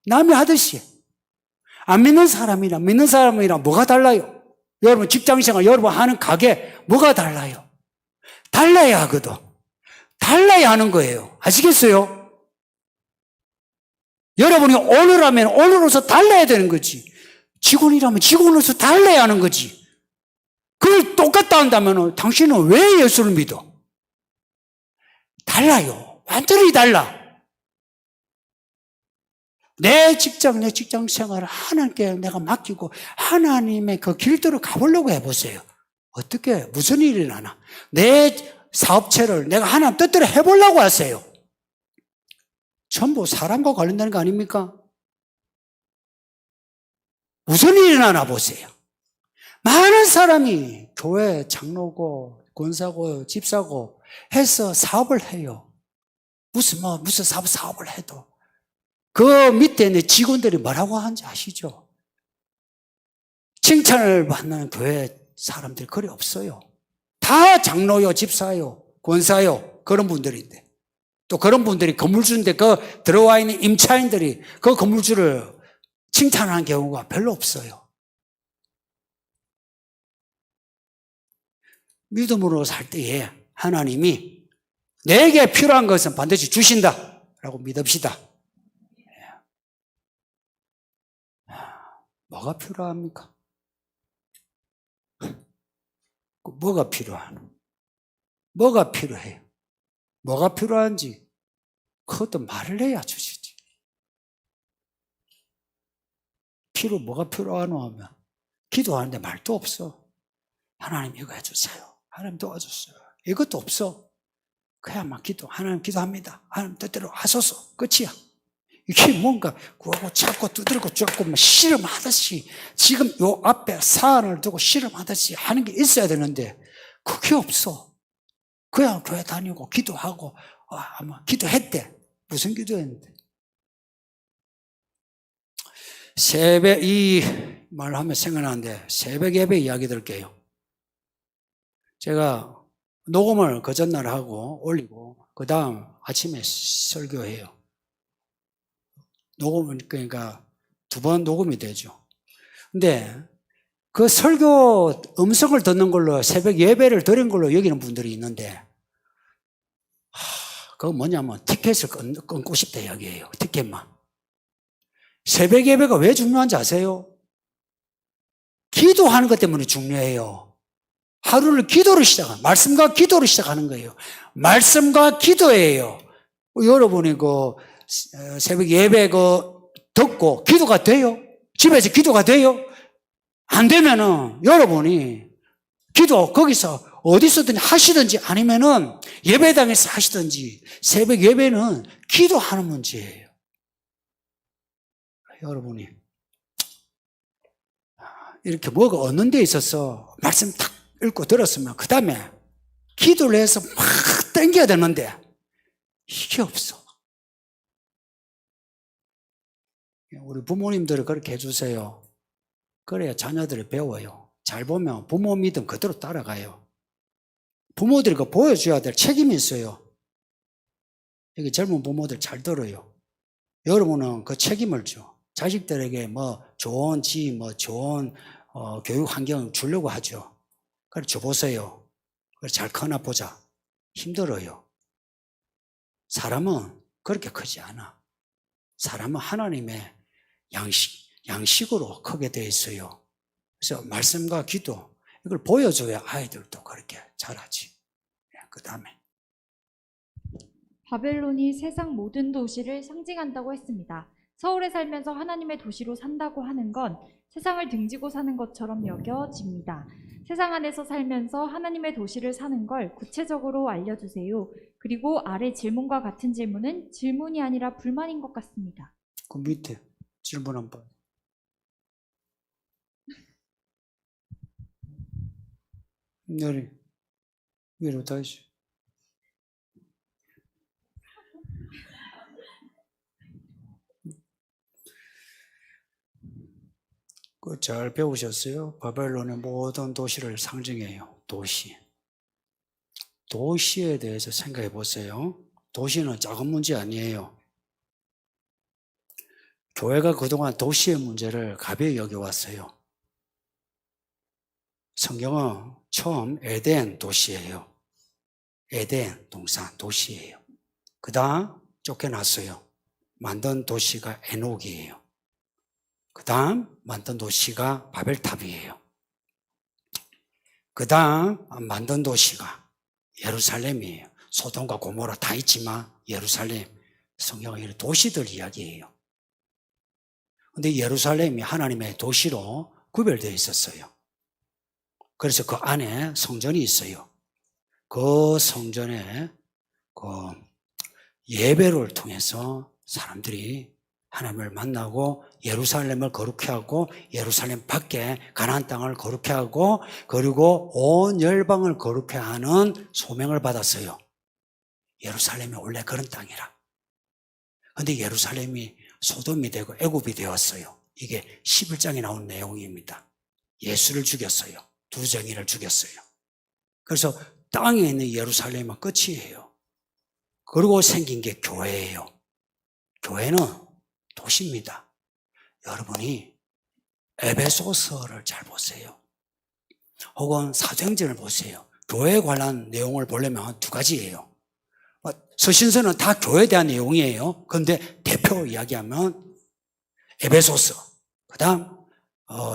남이 하듯이. 안 믿는 사람이랑 믿는 사람이랑 뭐가 달라요? 여러분 직장생활, 여러분 하는 가게 뭐가 달라요? 달라야 하거든. 달라야 하는 거예요. 아시겠어요? 여러분이 오너라면 오너로서 달라야 되는 거지. 직원이라면 직원으로서 달라야 하는 거지. 그걸 똑같다 한다면 당신은 왜 예수를 믿어? 달라요. 완전히 달라. 내 직장 생활을 하나님께 내가 맡기고 하나님의 그 길대로 가보려고 해보세요. 어떻게, 무슨 일이 일어나나? 내 사업체를 내가 하나님 뜻대로 해보려고 하세요. 전부 사람과 관련되는 거 아닙니까? 무슨 일이 일어나나 보세요. 많은 사람이 교회 장로고 권사고 집사고 해서 사업을 해요. 무슨 사업을 해도 그 밑에 있는 직원들이 뭐라고 하는지 아시죠? 칭찬을 받는 교회 사람들이 그리 없어요. 다 장로요, 집사요, 권사요, 그런 분들인데. 또 그런 분들이 건물주인데 그 들어와 있는 임차인들이 그 건물주를 칭찬하는 경우가 별로 없어요. 믿음으로 살 때에 하나님이 내게 필요한 것은 반드시 주신다 라고 믿읍시다. 뭐가 필요합니까? 뭐가 필요하노? 뭐가 필요해요? 뭐가 필요한지 그것도 말을 해야 주시지. 뭐가 필요하노 하면 기도하는데 말도 없어. 하나님 이거 해주세요. 하나님 도와주세요. 이것도 없어. 그야만 하나님 기도합니다. 하나님 뜻대로 하소서. 끝이야. 이게 뭔가 구하고 찾고 두드리고 쫓고 막 씨름하듯이 지금 요 앞에 사안을 두고 씨름하듯이 하는 게 있어야 되는데 그게 없어. 그냥 교회 다니고 기도하고 아마 기도했대. 무슨 기도했는데? 새벽 이 말하면 생각나는데 새벽 예배 이야기 들을게요. 제가 녹음을 그 전날 하고 올리고 그 다음 아침에 설교해요. 녹음은 그러니까 2번 녹음이 되죠. 근데 그 설교 음성을 듣는 걸로 새벽 예배를 드린 걸로 여기는 분들이 있는데 그거 뭐냐면 티켓을 끊고 싶다 이야기예요. 티켓만. 새벽 예배가 왜 중요한지 아세요? 기도하는 것 때문에 중요해요. 하루를 기도로 시작하는, 말씀과 기도로 시작하는 거예요. 말씀과 기도예요. 여러분이 새벽 예배 듣고 기도가 돼요? 집에서 기도가 돼요? 안 되면은 여러분이 기도 거기서 어디서든 하시든지 아니면은 예배당에서 하시든지 새벽 예배는 기도하는 문제예요. 여러분이 이렇게 뭐가 얻는 데 있어서 말씀 탁 읽고 들었으면 그 다음에 기도를 해서 막 땡겨야 되는데 이게 없어. 우리 부모님들이 그렇게 해주세요. 그래야 자녀들이 배워요. 잘 보면 부모 믿음 그대로 따라가요. 부모들이 그거 보여줘야 될 책임이 있어요. 여기 젊은 부모들 잘 들어요. 여러분은 그 책임을 줘. 자식들에게 좋은 좋은 교육 환경을 주려고 하죠. 그래 줘보세요. 그래 잘 커나 보자. 힘들어요. 사람은 그렇게 크지 않아. 사람은 하나님의 양식으로 크게 되어 있어요. 그래서 말씀과 기도 이걸 보여줘야 아이들도 그렇게 자라지. 그 다음에 바벨론이 세상 모든 도시를 상징한다고 했습니다. 서울에 살면서 하나님의 도시로 산다고 하는 건 세상을 등지고 사는 것처럼 여겨집니다. 세상 안에서 살면서 하나님의 도시를 사는 걸 구체적으로 알려주세요. 그리고 아래 질문과 같은 질문은 질문이 아니라 불만인 것 같습니다. 그 밑에 질문 한번. 내리 위로 다시. 잘 배우셨어요? 바벨론의 모든 도시를 상징해요. 도시에 대해서 생각해 보세요. 도시는 작은 문제 아니에요. 교회가 그동안 도시의 문제를 가벼이 여겨왔어요. 성경은 처음 에덴 도시예요. 에덴 동산 도시예요. 그 다음 쫓겨났어요. 만든 도시가 에녹이에요. 그 다음 만든 도시가 바벨탑이에요. 그 다음 만든 도시가 예루살렘이에요. 소돔과 고모라 다 있지만 예루살렘, 성경은 이런 도시들 이야기예요. 근데 예루살렘이 하나님의 도시로 구별되어 있었어요. 그래서 그 안에 성전이 있어요. 그 성전에 그 예배를 통해서 사람들이 하나님을 만나고 예루살렘을 거룩해 하고 예루살렘 밖에 가나안 땅을 거룩해 하고 그리고 온 열방을 거룩해 하는 소명을 받았어요. 예루살렘이 원래 그런 땅이라. 근데 예루살렘이 소돔이 되고 애굽이 되었어요. 이게 11장에 나온 내용입니다. 예수를 죽였어요. 두 정의를 죽였어요. 그래서 땅에 있는 예루살렘은 끝이에요. 그리고 생긴 게 교회예요. 교회는 도시입니다. 여러분이 에베소서를 잘 보세요. 혹은 사도행전을 보세요. 교회에 관한 내용을 보려면 두 가지예요. 서신서는 다 교회에 대한 내용이에요. 그런데 대표 이야기하면 에베소서, 그 다음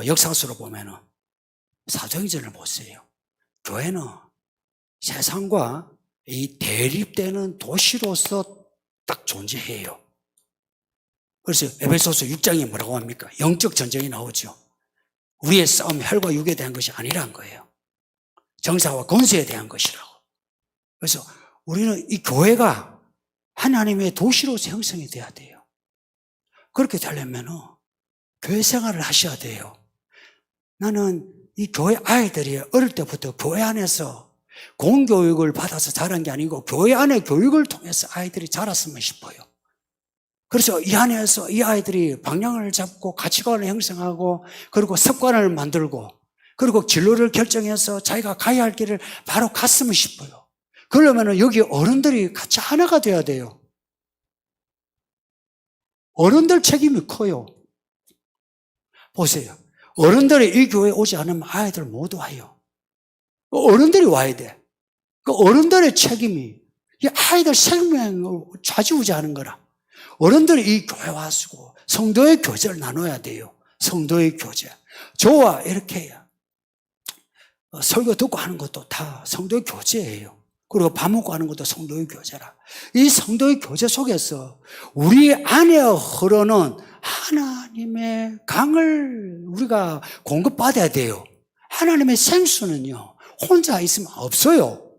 역사서로 보면은 사도행전을 보세요. 교회는 세상과 이 대립되는 도시로서 딱 존재해요. 그래서 에베소서 6장이 뭐라고 합니까? 영적 전쟁이 나오죠. 우리의 싸움이 혈과 육에 대한 것이 아니란 거예요. 정사와 권세에 대한 것이라고. 그래서 우리는 이 교회가 하나님의 도시로서 형성이 돼야 돼요. 그렇게 되려면 교회 생활을 하셔야 돼요. 나는 이 교회 아이들이 어릴 때부터 교회 안에서 공교육을 받아서 자란 게 아니고 교회 안에 교육을 통해서 아이들이 자랐으면 싶어요. 그래서 이 안에서 이 아이들이 방향을 잡고 가치관을 형성하고 그리고 습관을 만들고 그리고 진로를 결정해서 자기가 가야 할 길을 바로 갔으면 싶어요. 그러면 여기 어른들이 같이 하나가 돼야 돼요. 어른들 책임이 커요. 보세요. 어른들이 이 교회에 오지 않으면 아이들 못 와요. 어른들이 와야 돼. 그 어른들의 책임이 이 아이들 생명을 좌지우지하는 거라. 어른들이 이 교회 와서 성도의 교제를 나눠야 돼요. 성도의 교제. 저와 이렇게 설교 듣고 하는 것도 다 성도의 교제예요. 그리고 밥 먹고 하는 것도 성도의 교제라. 이 성도의 교제 속에서 우리 안에 흐르는 하나님의 강을 우리가 공급받아야 돼요. 하나님의 생수는요, 혼자 있으면 없어요.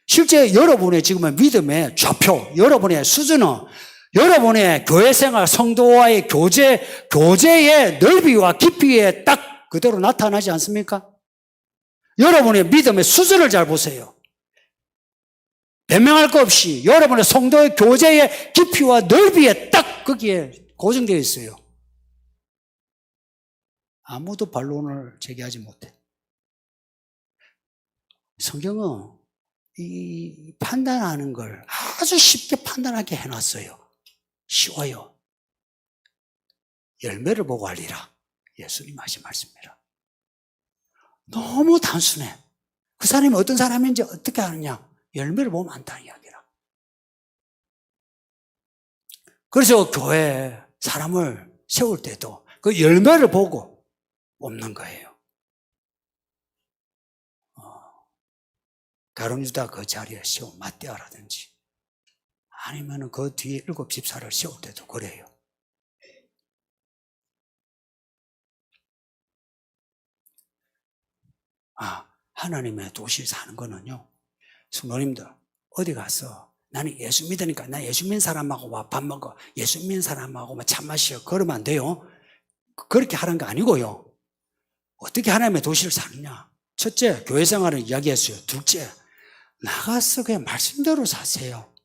실제 여러분의 지금의 믿음의 좌표, 여러분의 수준은 여러분의 교회생활, 성도와의 교제의 넓이와 깊이에 딱 그대로 나타나지 않습니까? 여러분의 믿음의 수준을 잘 보세요. 변명할 것 없이 여러분의 성도의 교제의 깊이와 넓이에 딱 거기에 고정되어 있어요. 아무도 반론을 제기하지 못해. 성경은 이 판단하는 걸 아주 쉽게 판단하게 해놨어요. 쉬워요. 열매를 보고 알리라. 예수님 하신 말씀이라. 너무 단순해. 그 사람이 어떤 사람인지 어떻게 아느냐? 열매를 보면 안다는 이야기라. 그래서 교회에 사람을 세울 때도 그 열매를 보고 뽑는 거예요. 가룟 유다 그 자리에 세운 맏대아라든지 아니면 그 뒤에 7 집사를 세울 때도 그래요. 하나님의 도시에 사는 거는요, 성도님들 어디 가서 나는 예수 믿으니까 나 예수 믿는 사람하고 밥 먹어, 예수 믿는 사람하고 차 마셔, 그러면 안 돼요. 그렇게 하는 거 아니고요. 어떻게 하나님의 도시를 사느냐? 첫째, 교회 생활을 이야기했어요. 둘째, 나가서 그냥 말씀대로 사세요.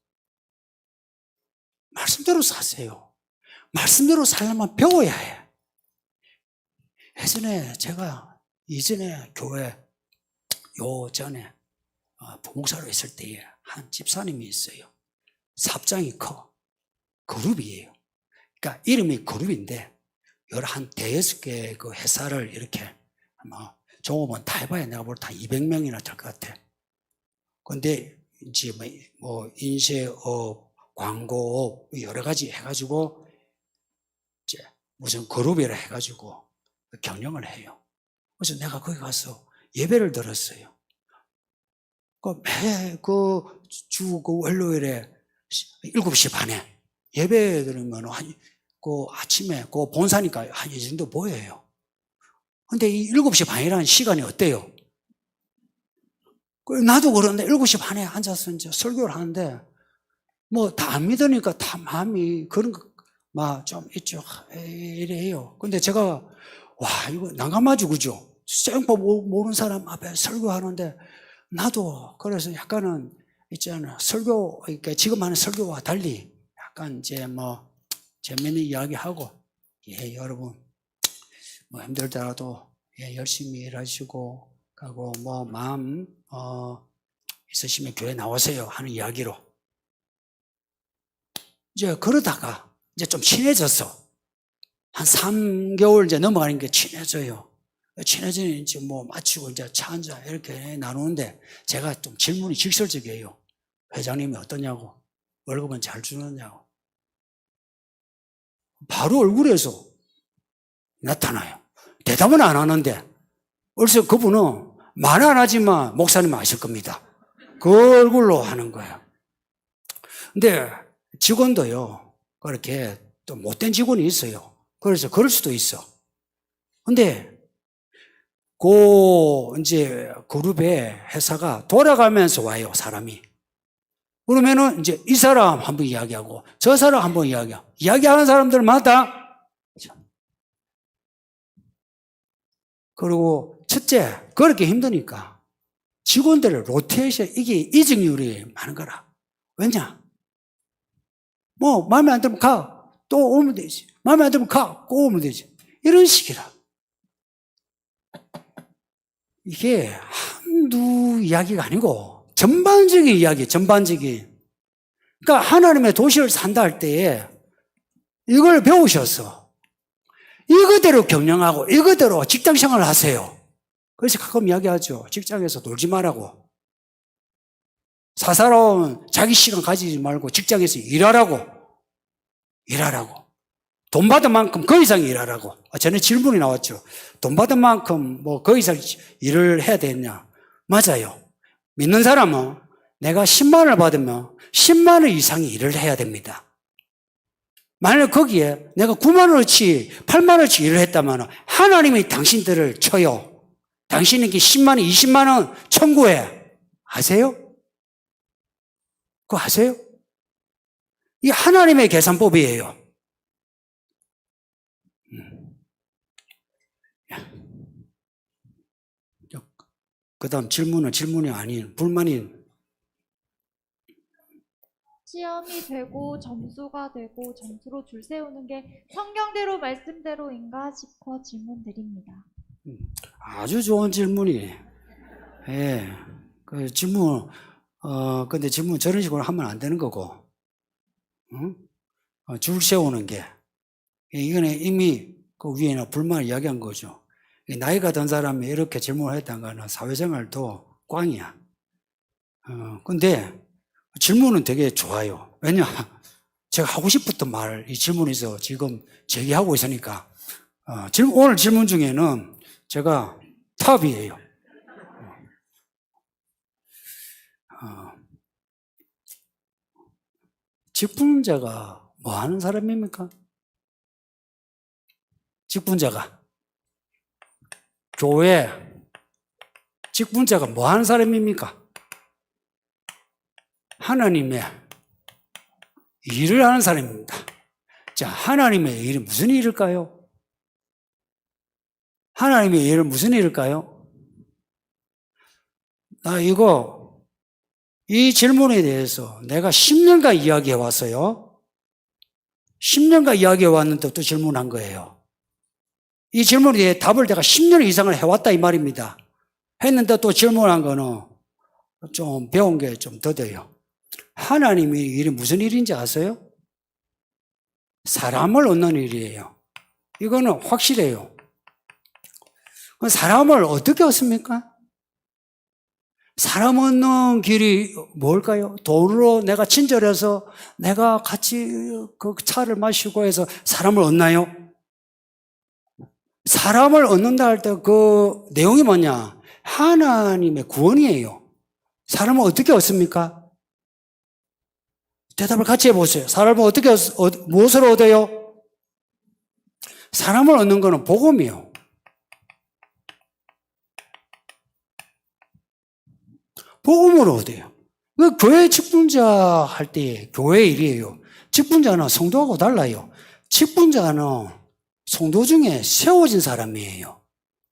말씀대로 사세요. 말씀대로 살려면 배워야 해. 예전에 제가 이전에 교회 전에 부목사로 있을 때에 한 집사님이 있어요. 삽장이 커. 그룹이에요. 그러니까 이름이 그룹인데 한 5-6개 그 회사를 이렇게 아마 종업원 다 해봐야 내가 볼 때 한 200명이나 될 것 같아. 근데 이제 뭐 인쇄업, 광고업 여러 가지 해가지고 이제 무슨 그룹이라 해가지고 경영을 해요. 그래서 내가 거기 가서 예배를 들었어요. 주 월요일에 7시 반에 예배 들으면 아침에 본사니까 한 이 정도 보여요. 근데 이 7시 반이라는 시간이 어때요? 나도 그런데 7시 반에 앉아서 이제 설교를 하는데 뭐 다 안 믿으니까 다 마음이 그런 막 좀 있죠. 이래요. 근데 제가 이거 난감하죠, 그죠? 생법 모르는 사람 앞에 설교하는데 나도 그래서 약간은 있잖아. 그러니까 지금 하는 설교와 달리 약간 이제 뭐 재밌는 이야기하고 여러분 뭐 힘들더라도 열심히 일하시고 하고 뭐 마음 있으시면 교회 나오세요 하는 이야기로 이제 그러다가 이제 좀 친해졌어. 한 3개월 이제 넘어가는 게 친해져요. 친해지는 이제 뭐 마치고 이제 차 한잔 이렇게 나누는데 제가 좀 질문이 직설적이에요. 회장님이 어떠냐고, 월급은 잘 주느냐고. 바로 얼굴에서 나타나요. 대답은 안 하는데 그래서 그분은 말 안 하지만 목사님은 아실 겁니다. 그 얼굴로 하는 거예요. 근데 직원도요, 그렇게 또 못된 직원이 있어요. 그래서 그럴 수도 있어. 근데 이제 그룹에 회사가 돌아가면서 와요, 사람이. 그러면은 이제 이 사람 한번 이야기하고 저 사람 한번 이야기하고 이야기하는 사람들마다 그리고 첫째, 그렇게 힘드니까 직원들의 로테이션, 이게 이직률이 많은 거라. 왜냐? 뭐 마음에 안 들면 가, 또 오면 되지. 마음에 안 들면 가, 또 오면 되지. 이런 식이라. 이게 한두 이야기가 아니고 전반적인 이야기, 전반적인. 그러니까 하나님의 도시를 산다 할 때에 이걸 배우셔서 이거대로 경영하고 이거대로 직장 생활을 하세요. 그래서 가끔 이야기하죠. 직장에서 놀지 말라고. 사사로운 자기 시간 가지지 말고 직장에서 일하라고. 돈 받은 만큼 그 이상 일하라고. 전에 질문이 나왔죠. 돈 받은 만큼 뭐 그 이상 일을 해야 되느냐. 맞아요. 믿는 사람은 내가 10만 원을 받으면 10만 원 이상의 일을 해야 됩니다. 만약 거기에 내가 9만 원어치, 8만 원어치 일을 했다면 하나님이 당신들을 쳐요. 당신에게 10만 원, 20만 원 청구해. 아세요? 그거 아세요? 이 하나님의 계산법이에요. 그 다음 질문이 아닌 불만인. 시험이 되고 점수가 되고 점수로 줄 세우는 게 성경대로 말씀대로인가 싶어 질문 드립니다. 아주 좋은 질문이에요. 예. 그 질문, 근데 질문 저런 식으로 하면 안 되는 거고, 응? 줄 세우는 게. 이거는 이미 그 위에는 불만을 이야기한 거죠. 나이가 든 사람이 이렇게 질문을 했다는 거는 사회생활도 꽝이야. 근데 질문은 되게 좋아요. 왜냐? 제가 하고 싶었던 말, 이 질문에서 지금 제기하고 있으니까, 오늘 질문 중에는 제가 탑이에요. 직분자가 뭐 하는 사람입니까? 직분자가. 교회, 직분자가 뭐 하는 사람입니까? 하나님의 일을 하는 사람입니다. 자, 하나님의 일이 무슨 일일까요? 하나님의 일은 무슨 일일까요? 이 질문에 대해서 내가 10년간 이야기해 왔어요. 10년간 이야기해 왔는데 또 질문한 거예요. 이 질문에 대해 답을 내가 10년 이상을 해왔다 이 말입니다. 했는데 또 질문한 거는 좀 배운 게 좀 더뎌요. 하나님의 일이 무슨 일인지 아세요? 사람을 얻는 일이에요. 이거는 확실해요. 그 사람을 어떻게 얻습니까? 사람 얻는 길이 뭘까요? 돈으로 내가 친절해서 내가 같이 그 차를 마시고 해서 사람을 얻나요? 사람을 얻는다 할 때 그 내용이 뭐냐? 하나님의 구원이에요. 사람을 어떻게 얻습니까? 대답을 같이 해보세요. 사람을 어떻게 무엇으로 얻어요? 사람을 얻는 것은 복음이에요. 복음으로 얻어요. 그 교회 직분자 할 때 교회 일이에요. 직분자는 성도하고 달라요. 직분자는 성도 중에 세워진 사람이에요.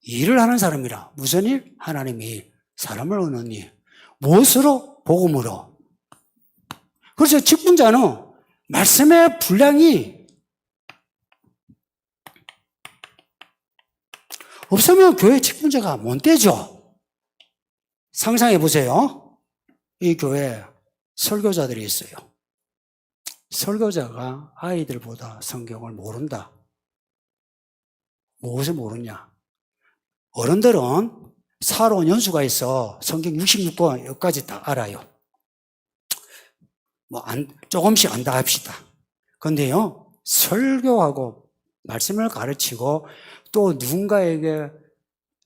일을 하는 사람이라. 무슨 일? 하나님의 일. 사람을 얻는 일. 무엇으로? 복음으로. 그래서 직분자는 말씀의 분량이 없으면 교회 직분자가 못 되죠. 상상해 보세요. 이 교회에 설교자들이 있어요. 설교자가 아이들보다 성경을 모른다. 무엇을 모르냐? 어른들은 살아온 연수가 있어 성경 66권 여기까지 다 알아요. 조금씩 안다 합시다. 그런데요, 설교하고 말씀을 가르치고 또 누군가에게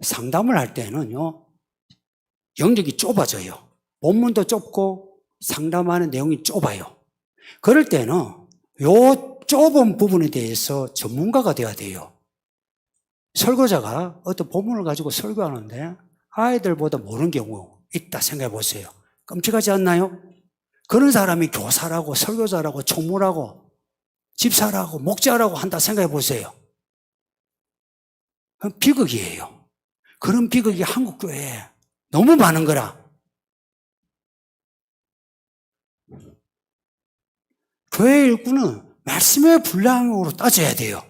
상담을 할 때는요, 영역이 좁아져요. 본문도 좁고 상담하는 내용이 좁아요. 그럴 때는 요 좁은 부분에 대해서 전문가가 돼야 돼요. 설교자가 어떤 본문을 가지고 설교하는데 아이들보다 모르는 경우 있다 생각해 보세요. 끔찍하지 않나요? 그런 사람이 교사라고 설교자라고 총무라고 집사라고 목자라고 한다 생각해 보세요. 그건 비극이에요. 그런 비극이 한국교회에 너무 많은 거라. 교회 일꾼은 말씀의 분량으로 따져야 돼요.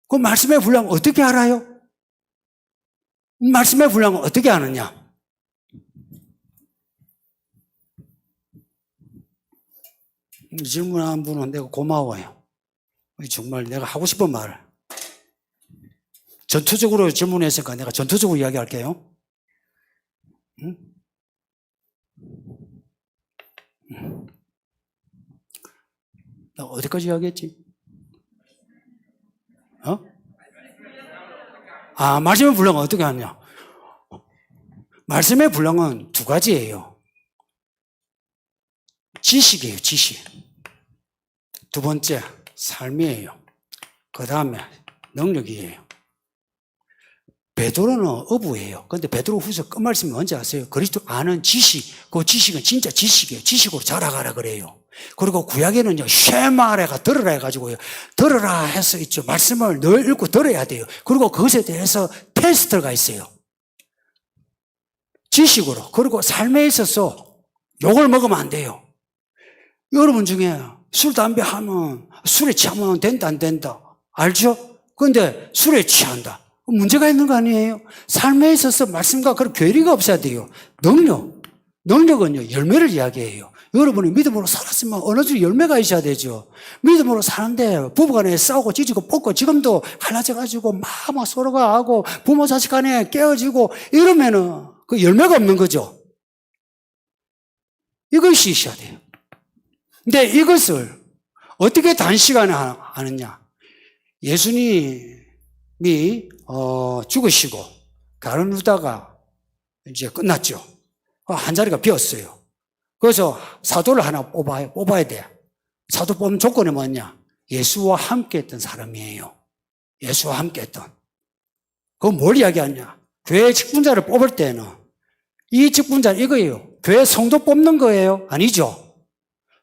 그 말씀의 분량을 어떻게 알아요? 말씀의 분량을 어떻게 아느냐? 질문한 분은 내가 고마워요. 정말 내가 하고 싶은 말을. 전투적으로 질문했으니까 내가 전투적으로 이야기할게요. 응? 나 어디까지 이야기했지? 말씀의 분량은 어떻게 하냐? 말씀의 분량은 두 가지예요. 지식이에요, 지식. 두 번째, 삶이에요. 그 다음에 능력이에요. 베드로는 어부예요. 그런데 베드로 후서 끝말씀이 뭔지 아세요? 그리스도 아는 지식, 그 지식은 진짜 지식이에요. 지식으로 자라가라 그래요. 그리고 구약에는요, 쉐마레가 들으라 해가지고요, 들으라 해서 있죠. 말씀을 늘 읽고 들어야 돼요. 그리고 그것에 대해서 테스트가 있어요. 지식으로. 그리고 삶에 있어서 욕을 먹으면 안 돼요. 여러분 중에 술, 담배 하면 술에 취하면 된다, 안 된다. 알죠? 그런데 술에 취한다. 문제가 있는 거 아니에요? 삶에 있어서 말씀과 그런 괴리가 없어야 돼요. 능력은요, 열매를 이야기해요. 여러분이 믿음으로 살았으면 어느 정도 열매가 있어야 되죠. 믿음으로 사는데 부부간에 싸우고 찢고 뽑고 지금도 갈라져가지고 막 서로가 하고 부모 자식 간에 깨어지고 이러면은 그 열매가 없는 거죠. 이것이 있어야 돼요. 근데 이것을 어떻게 단시간에 하느냐? 예수님이 죽으시고 가룟 유다가 이제 끝났죠. 한 자리가 비었어요. 그래서 사도를 하나 뽑아야 돼. 사도 뽑는 조건이 뭐냐? 예수와 함께 했던 사람이에요. 예수와 함께 했던. 그건 뭘 이야기하냐? 교회 직분자를 뽑을 때는 이 직분자는 이거예요. 교회 성도 뽑는 거예요? 아니죠.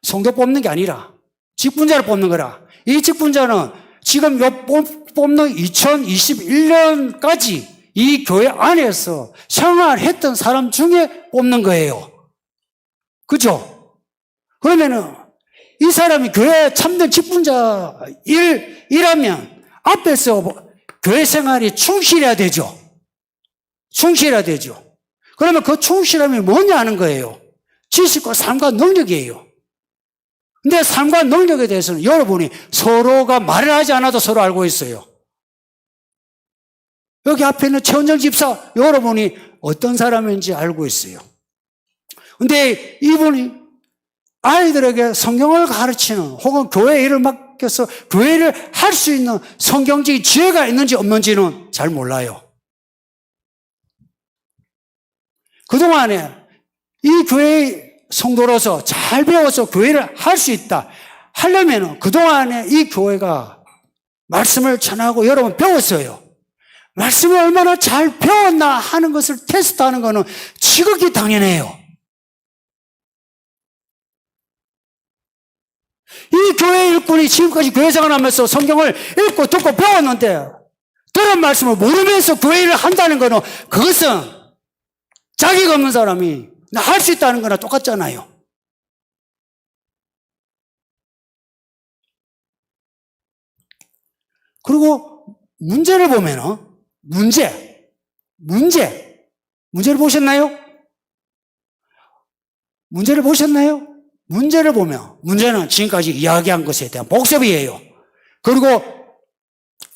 성도 뽑는 게 아니라 직분자를 뽑는 거라. 이 직분자는 지금 뽑는 2021년까지 이 교회 안에서 생활했던 사람 중에 뽑는 거예요. 그죠? 그러면은 이 사람이 교회 참된 직분자이라면 앞에서 교회 생활이 충실해야 되죠. 충실해야 되죠. 그러면 그 충실함이 뭐냐 하는 거예요. 지식과 삶과 능력이에요. 근데 삶과 능력에 대해서는 여러분이 서로가 말을 하지 않아도 서로 알고 있어요. 여기 앞에 있는 최원정 집사, 여러분이 어떤 사람인지 알고 있어요. 근데 이분이 아이들에게 성경을 가르치는 혹은 교회 일을 맡겨서 교회를 할 수 있는 성경적인 지혜가 있는지 없는지는 잘 몰라요. 그동안에 이 교회의 성도로서 잘 배워서 교회를 할 수 있다 하려면 그동안에 이 교회가 말씀을 전하고 여러분 배웠어요. 말씀을 얼마나 잘 배웠나 하는 것을 테스트하는 것은 지극히 당연해요. 이 교회 일꾼이 지금까지 교회 생활하면서 성경을 읽고 듣고 배웠는데 들은 말씀을 모르면서 교회 일을 한다는 것은 그것은 자기가 없는 사람이 나 할 수 있다는 거나 똑같잖아요. 그리고 문제를 보면은 문제를 보셨나요? 문제를 보면 문제는 지금까지 이야기한 것에 대한 복습이에요. 그리고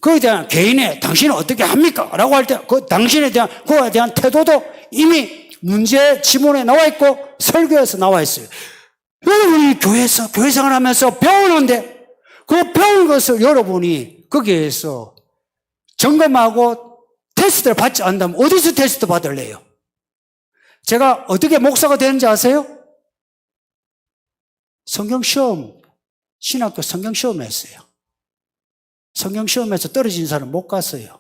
그에 대한 개인의 당신은 어떻게 합니까? 라고 할 때 그 당신에 대한 그거에 대한 태도도 이미 문제 지문에 나와 있고 설교에서 나와 있어요. 여러분이 교회에서 교회 생활하면서 배우는데 그 배운 것을 여러분이 거기에서 점검하고 테스트를 받지 않는다면 어디서 테스트 받을래요? 제가 어떻게 목사가 되는지 아세요? 성경시험, 신학교 성경시험 했어요. 성경시험에서 떨어진 사람 못 갔어요.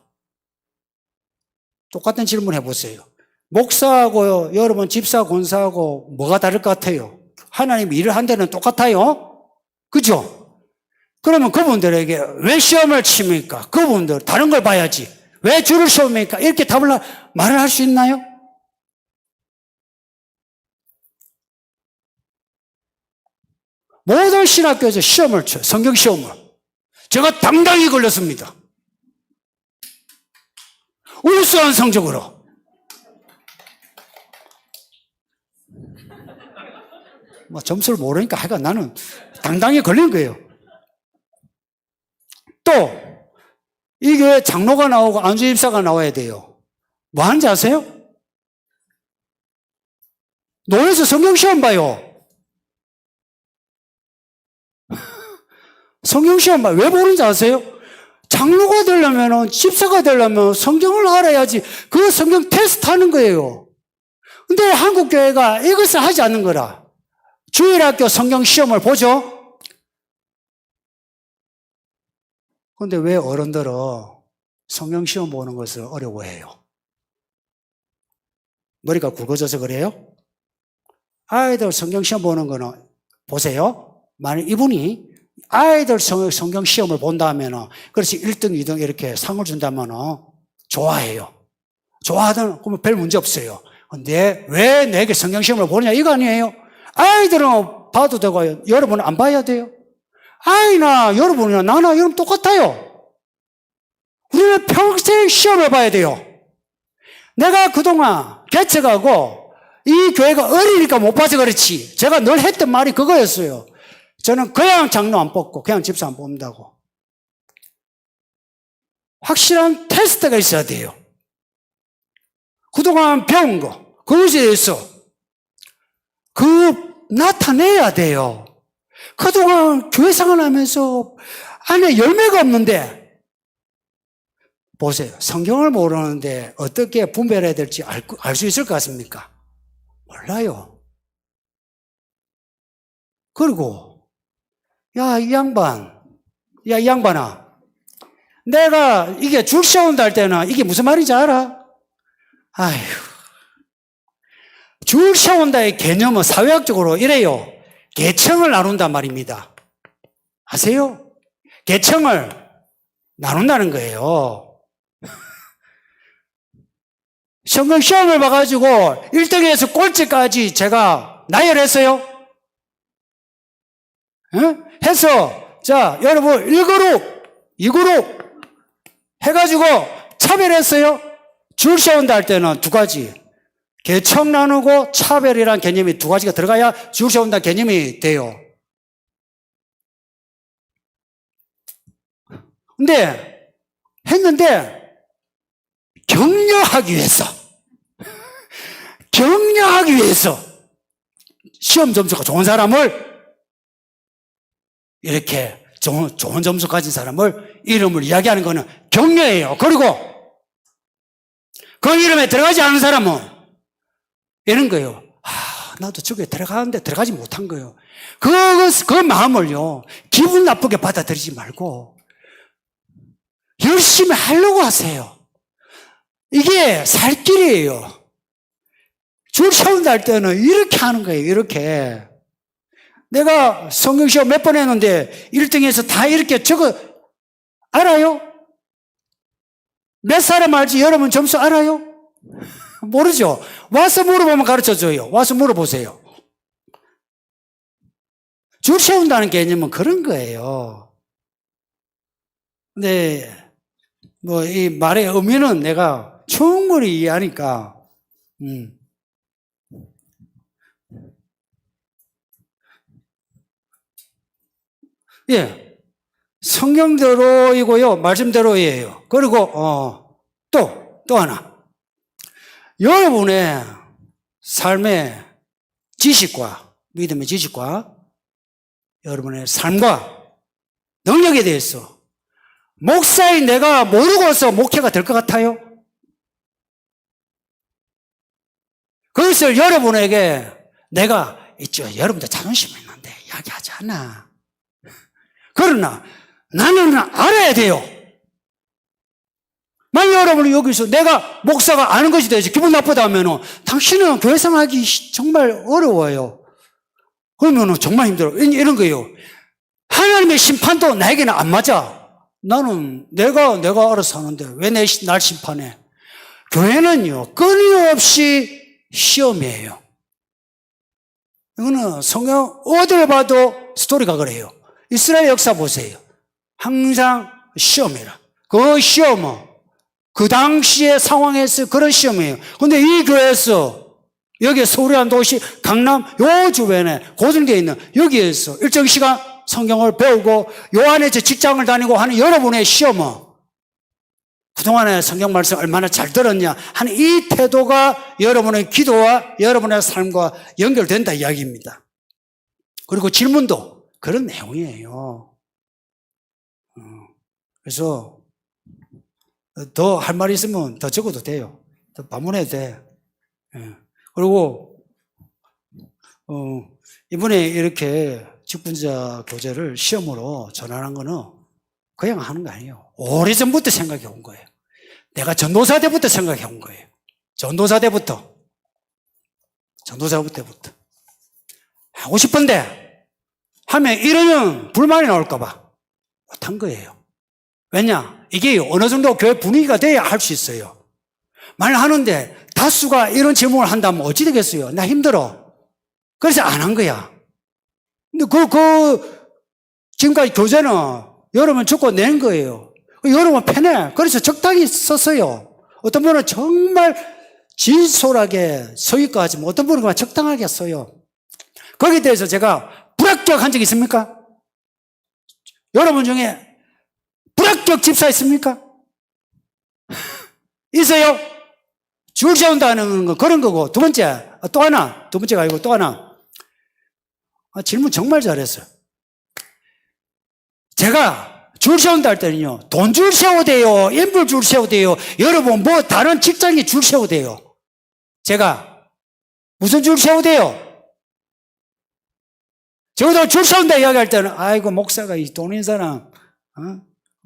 똑같은 질문 해보세요. 목사하고 여러분 집사, 권사하고 뭐가 다를 것 같아요? 하나님 일을 한 데는 똑같아요? 그죠? 그러면 그분들에게 왜 시험을 칩니까? 그분들 다른 걸 봐야지. 왜 줄을 세웁니까? 이렇게 말을 할 수 있나요? 모든 신학교에서 시험을 쳐요. 성경 시험을. 제가 당당히 걸렸습니다. 우수한 성적으로. 뭐 점수를 모르니까 하여간 나는 당당히 걸린 거예요. 또 이 교회 장로가 나오고 안수집사가 나와야 돼요. 뭐 하는지 아세요? 노예에서 성경 시험 봐요. 성경 시험 봐요. 왜 보는지 아세요? 장로가 되려면 집사가 되려면 성경을 알아야지 그 성경 테스트 하는 거예요. 근데 한국 교회가 이것을 하지 않는 거라. 주일학교 성경 시험을 보죠. 그런데 왜 어른들은 성경 시험 보는 것을 어려워해요? 머리가 굵어져서 그래요? 아이들 성경 시험 보는 거는 보세요. 만약 이분이 아이들 성경 시험을 본다면 그렇지 1등, 2등 이렇게 상을 준다면 좋아해요. 좋아하든 그러면 별 문제 없어요. 근데 왜 내게 성경 시험을 보느냐 이거 아니에요. 아이들은 봐도 되고 여러분은 안 봐야 돼요. 아이나 여러분이나 나나 여러분 똑같아요. 우리는 평생 시험을 봐야 돼요. 내가 그동안 개척하고 이 교회가 어리니까 못 봐서 그렇지. 제가 늘 했던 말이 그거였어요. 저는 그냥 장로 안 뽑고 그냥 집사 안 뽑는다고. 확실한 테스트가 있어야 돼요. 그동안 배운 거, 그것에 대해서 나타내야 돼요. 그동안 교회 생활하면서 안에 열매가 없는데 보세요. 성경을 모르는데 어떻게 분별해야 될지 알 수 있을 것 같습니까? 몰라요. 그리고 이 양반아. 내가 이게 줄 세운다 할 때는 이게 무슨 말인지 알아? 아휴. 줄 세운다의 개념은 사회학적으로 이래요. 계층을 나눈단 말입니다. 아세요? 계층을 나눈다는 거예요. 성경 시험을 봐가지고 1등에서 꼴찌까지 제가 나열했어요. 해서 자 여러분 1그룹, 2그룹 해가지고 차별했어요. 줄 세운다 할 때는 두 가지. 계층 나누고 차별이라는 개념이 두 가지가 들어가야 줄 세운다 개념이 돼요. 근데 했는데 격려하기 위해서 시험 점수가 좋은 사람을 이렇게 좋은 점수 가진 사람을 이름을 이야기하는 것은 격려예요. 그리고 그 이름에 들어가지 않은 사람은 이런 거예요. 나도 저기에 들어가는데 들어가지 못한 거예요. 그 마음을요, 기분 나쁘게 받아들이지 말고 열심히 하려고 하세요. 이게 살 길이에요. 줄 세운다 할 때는 이렇게 하는 거예요. 이렇게. 내가 성경시험 몇 번 했는데 1등에서 다 이렇게 적어 알아요? 몇 사람 알지? 여러분 점수 알아요? 모르죠? 와서 물어보면 가르쳐줘요. 와서 물어보세요. 줄 세운다는 개념은 그런 거예요. 근데 뭐 이 말의 의미는 내가 충분히 이해하니까 예, 성경대로이고요, 말씀대로예요. 그리고 또 하나, 여러분의 삶의 지식과 믿음의 지식과 여러분의 삶과 능력에 대해서 목사인 내가 모르고서 목회가 될 것 같아요? 그것을 여러분에게 내가 있죠. 여러분들 자존심이 있는데 이야기하지 않아. 그러나 나는 알아야 돼요. 만약 여러분이 여기서 내가 목사가 아는 것이 되지 기분 나쁘다 하면 당신은 교회 생활하기 정말 어려워요. 그러면 정말 힘들어. 이런 거예요. 하나님의 심판도 나에게는 안 맞아. 나는 내가 알아서 하는데 왜 날 심판해? 교회는요, 끊임없이 시험이에요. 이거는 성경 어딜 봐도 스토리가 그래요. 이스라엘 역사 보세요. 항상 시험이라. 그 시험은 그 당시의 상황에서 그런 시험이에요. 근데 이 교회에서 여기 서울이라는 도시, 강남 요 주변에 고정되어 있는 여기에서 일정 시간 성경을 배우고 요 안에서 직장을 다니고 하는 여러분의 시험은 그동안에 성경 말씀 얼마나 잘 들었냐 하는 이 태도가 여러분의 기도와 여러분의 삶과 연결된다 이야기입니다. 그리고 질문도 그런 내용이에요. 그래서 더 할 말이 있으면 더 적어도 돼요. 더 반문해도 돼. 그리고 이번에 이렇게 직분자 교재를 시험으로 전환한 거는 그냥 하는 거 아니에요. 오래전부터 생각해 온 거예요. 내가 전도사 때부터 생각해 온 거예요. 전도사 때부터. 하고 싶은데 하면 이러면 불만이 나올까봐 못한 거예요. 왜냐? 이게 어느 정도 교회 분위기가 돼야 할 수 있어요. 만약 하는데 다수가 이런 질문을 한다면 어찌 되겠어요? 나 힘들어. 그래서 안 한 거야. 근데 지금까지 교재는 여러분 적고 낸 거예요. 여러분 편해. 그래서 적당히 썼어요. 어떤 분은 정말 진솔하게 서기과 하지만 어떤 분은 그냥 적당하게 써요. 거기에 대해서 제가 불합격한 적 있습니까? 여러분 중에 불합격 집사 있습니까? 있어요? 줄 세운다는 거 그런 거고. 두 번째가 아니고 또 하나. 질문 정말 잘했어요. 제가 줄 세운다 할 때는요, 돈 줄 세워도 돼요, 인물 줄 세워도 돼요, 여러분 뭐 다른 직장에 줄 세워도 돼요. 제가 무슨 줄 세워도 돼요? 저도 줄 세운다 이야기할 때는 아이고 목사가 이 돈 있는 사람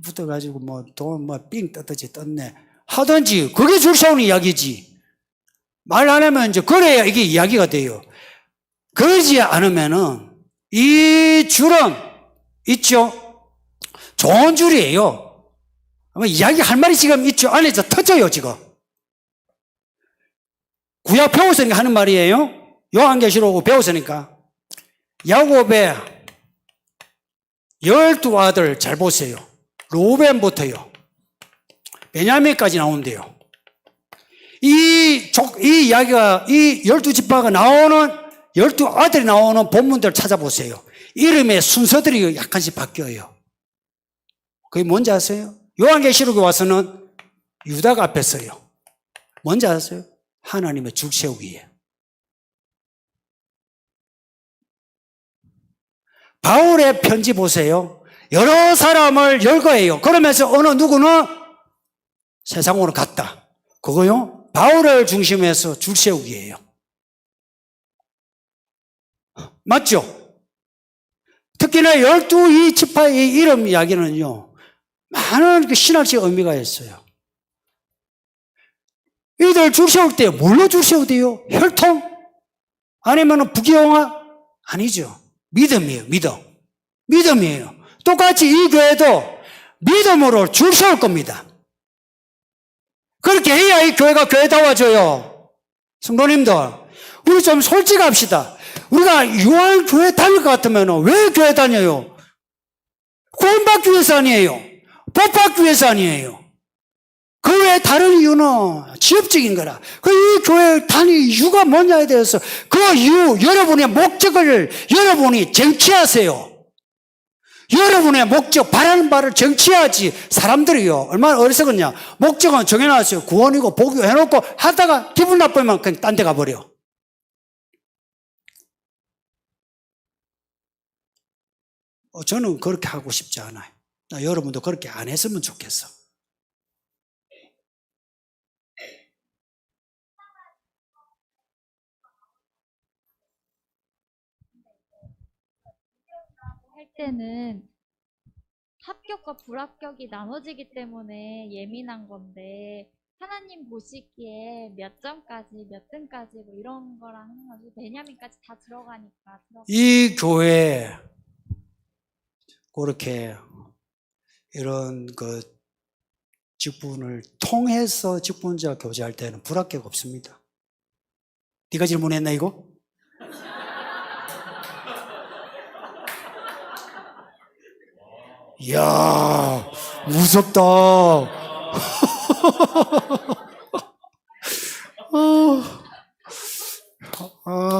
붙어가지고 뭐 돈 삥 떴듯이 떴네 하든지 그게 줄 세우는 이야기지. 말 안 하면 이제 그래야 이게 이야기가 돼요. 그러지 않으면은 이 줄은 있죠. 좋은 줄이에요. 아마 이야기할 말이 지금 있죠. 안에서 터져요 지금. 구약 배웠으니까 하는 말이에요. 요한계시록 배웠으니까. 야곱의 12아들 잘 보세요. 루벤부터요. 베냐민까지 나온대요. 이 이야기가, 이 12지파가 나오는, 12아들이 나오는 본문들 찾아보세요. 이름의 순서들이 약간씩 바뀌어요. 그게 뭔지 아세요? 요한계시록에 와서는 유다가 앞에 서요. 뭔지 아세요? 하나님의 줄 세우기예요. 바울의 편지 보세요. 여러 사람을 열거해요. 그러면서 어느 누구는 세상으로 갔다. 그거요? 바울을 중심에서 줄 세우기예요. 맞죠? 특히나 12이 지파의 이름 이야기는요, 많은 그 신학적 의미가 있어요. 이들 줄 세울 때 뭘로 줄 세우대요? 혈통? 아니면 부귀영화? 아니죠. 믿음이에요, 믿음. 믿음이에요. 똑같이 이 교회도 믿음으로 줄 세울 겁니다. 그렇게 해야 이 교회가 교회다워져요. 성도님들, 우리 좀 솔직합시다. 우리가 유한 교회 다닐 것 같으면 왜 교회 다녀요? 구원받기 위해서 아니에요. 복받기 위해서 아니에요. 그 외에 다른 이유는 지엽적인 거라. 이 교회 다닐 이유가 뭐냐에 대해서 그 이유, 여러분의 목적을 여러분이 정치하세요. 여러분의 목적, 바라는 바를 정치하지. 사람들이요, 얼마나 어리석었냐. 목적은 정해놨어요. 구원이고 복이고 해놓고 하다가 기분 나쁘면 그냥 딴 데 가버려. 저는 그렇게 하고 싶지 않아요. 여러분도 그렇게 안 했으면 좋겠어. 할 때는 합격과 불합격이 나눠지기 때문에 예민한 건데 하나님 보시기에 몇 점까지 몇 등까지 뭐 이런 거랑 하는 거지 베냐민까지 다 들어가니까 이 교회에 그렇게 이런 그 직분을 통해서 직분자 교제할 때는 불합격 없습니다. 네가 질문했나 이거? 이야, 무섭다.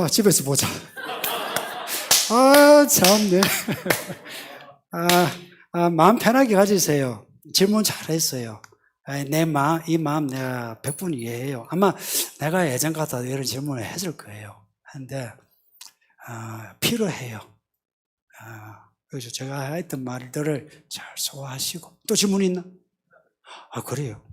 집에서 보자. 참네. 마음 편하게 가지세요. 질문 잘했어요. 이 마음 내가 100분 이해해요. 아마 내가 예전 같아도 이런 질문을 했을 거예요. 근데, 필요해요. 그래서 제가 했던 말들을 잘 소화하시고. 또 질문 있나? 그래요.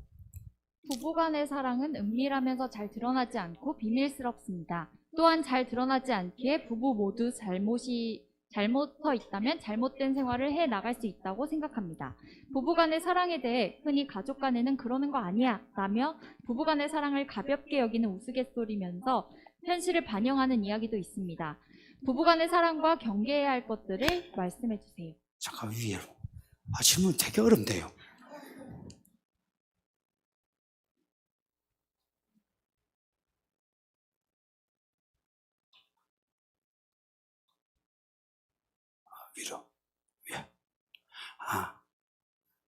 부부간의 사랑은 은밀하면서 잘 드러나지 않고 비밀스럽습니다. 또한 잘 드러나지 않기에 부부 모두 잘못서 있다면 잘못된 생활을 해 나갈 수 있다고 생각합니다. 부부간의 사랑에 대해 흔히 가족 간에는 그러는 거 아니야 라며 부부간의 사랑을 가볍게 여기는 우스갯소리면서 현실을 반영하는 이야기도 있습니다. 부부간의 사랑과 경계해야 할 것들을 말씀해 주세요. 잠깐 위로. 질문 되게 어렵네요. 위로. 예.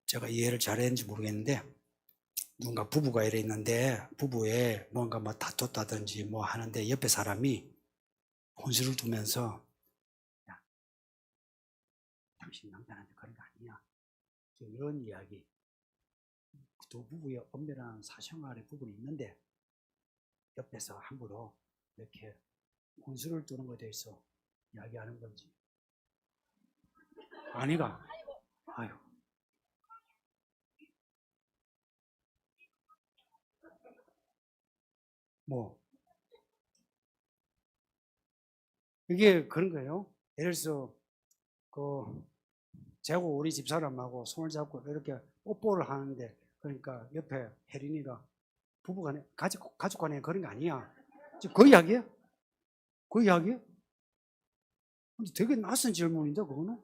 제가 이해를 잘했는지 모르겠는데, 누군가 부부가 이래 있는데, 부부에 뭔가 뭐 다퉜다든지 뭐 하는데, 옆에 사람이 혼수를 두면서, 야, 당신 남편한테 그런 거 아니야. 이런 이야기. 두 부부의 엄밀한 사생활의 부분이 있는데, 옆에서 함부로 이렇게 혼수를 두는 것에 대해서 이야기하는 건지. 아니가. 아유. 이게 그런 거예요. 예를 들어서, 제가 우리 집사람하고 손을 잡고 이렇게 뽀뽀를 하는데, 그러니까 옆에 혜린이가 부부간에, 가족간에 그런 거 아니야. 그 이야기야? 그 이야기야? 근데 되게 낯선 질문인데, 그거는?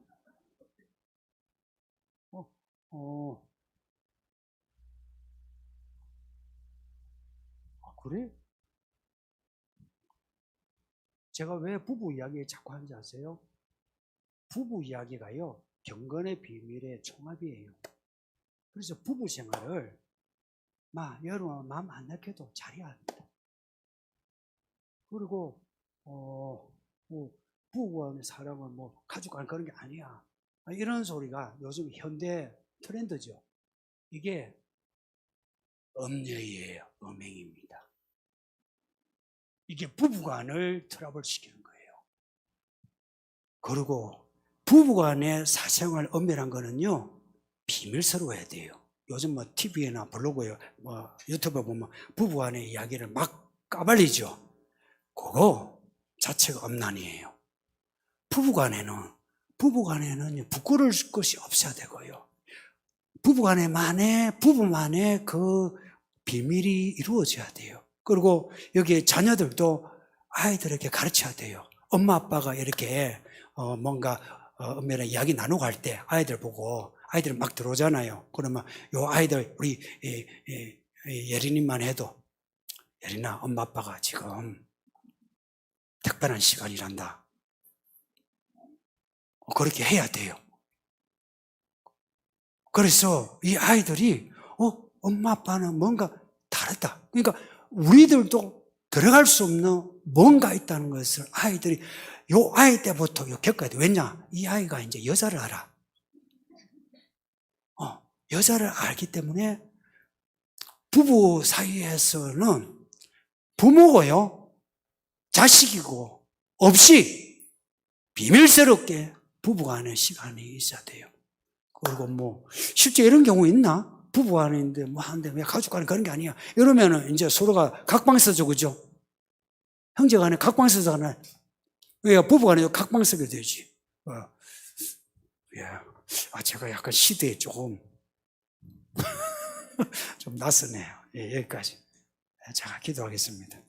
그래? 제가 왜 부부 이야기 자꾸 하는지 아세요? 부부 이야기가요, 경건의 비밀의 총합이에요. 그래서 부부 생활을, 여러분 마음 안 약해도 잘해야 합니다. 그리고, 부부간의 사랑은 가족 간 그런 게 아니야. 이런 소리가 요즘 현대 트렌드죠. 이게 음녀예요. 음행입니다. 이게 부부간을 트러블 시키는 거예요. 그리고 부부간의 사생활 엄밀한 거는요, 비밀스러워야 돼요. 요즘 뭐 TV나 블로그에 뭐 유튜브 보면 부부간의 이야기를 막 까발리죠. 그거 자체가 엄난이에요. 부부간에는 부끄러울 것이 없어야 되고요. 부부만의 그 비밀이 이루어져야 돼요. 그리고 여기 자녀들도 아이들에게 가르쳐야 돼요. 엄마 아빠가 이렇게 뭔가 엄밀한 이야기 나누고 할 때 아이들 보고 아이들 막 들어오잖아요. 그러면 요 아이들 우리 예린이만 해도 예린아, 엄마 아빠가 지금 특별한 시간이란다. 그렇게 해야 돼요. 그래서 이 아이들이 엄마 아빠는 뭔가 다르다. 그러니까 우리들도 들어갈 수 없는 뭔가 있다는 것을 아이들이 요 아이 때부터 겪어야 돼. 왜냐? 이 아이가 이제 여자를 알아. 여자를 알기 때문에 부부 사이에서는 부모고요, 자식이고 없이 비밀스럽게 부부간의 시간이 있어야 돼요. 그리고 뭐 실제 이런 경우 있나? 부부간인데 뭐 하는데 왜 가족간에 그런 게 아니야. 이러면은 이제 서로가 각방 쓰죠, 그죠? 형제간에 각방 쓰잖아요. 왜 부부간에 각방 쓰게 되지? 예. 제가 약간 시대에 조금 좀 낯서네요. 예, 여기까지. 제가 기도하겠습니다.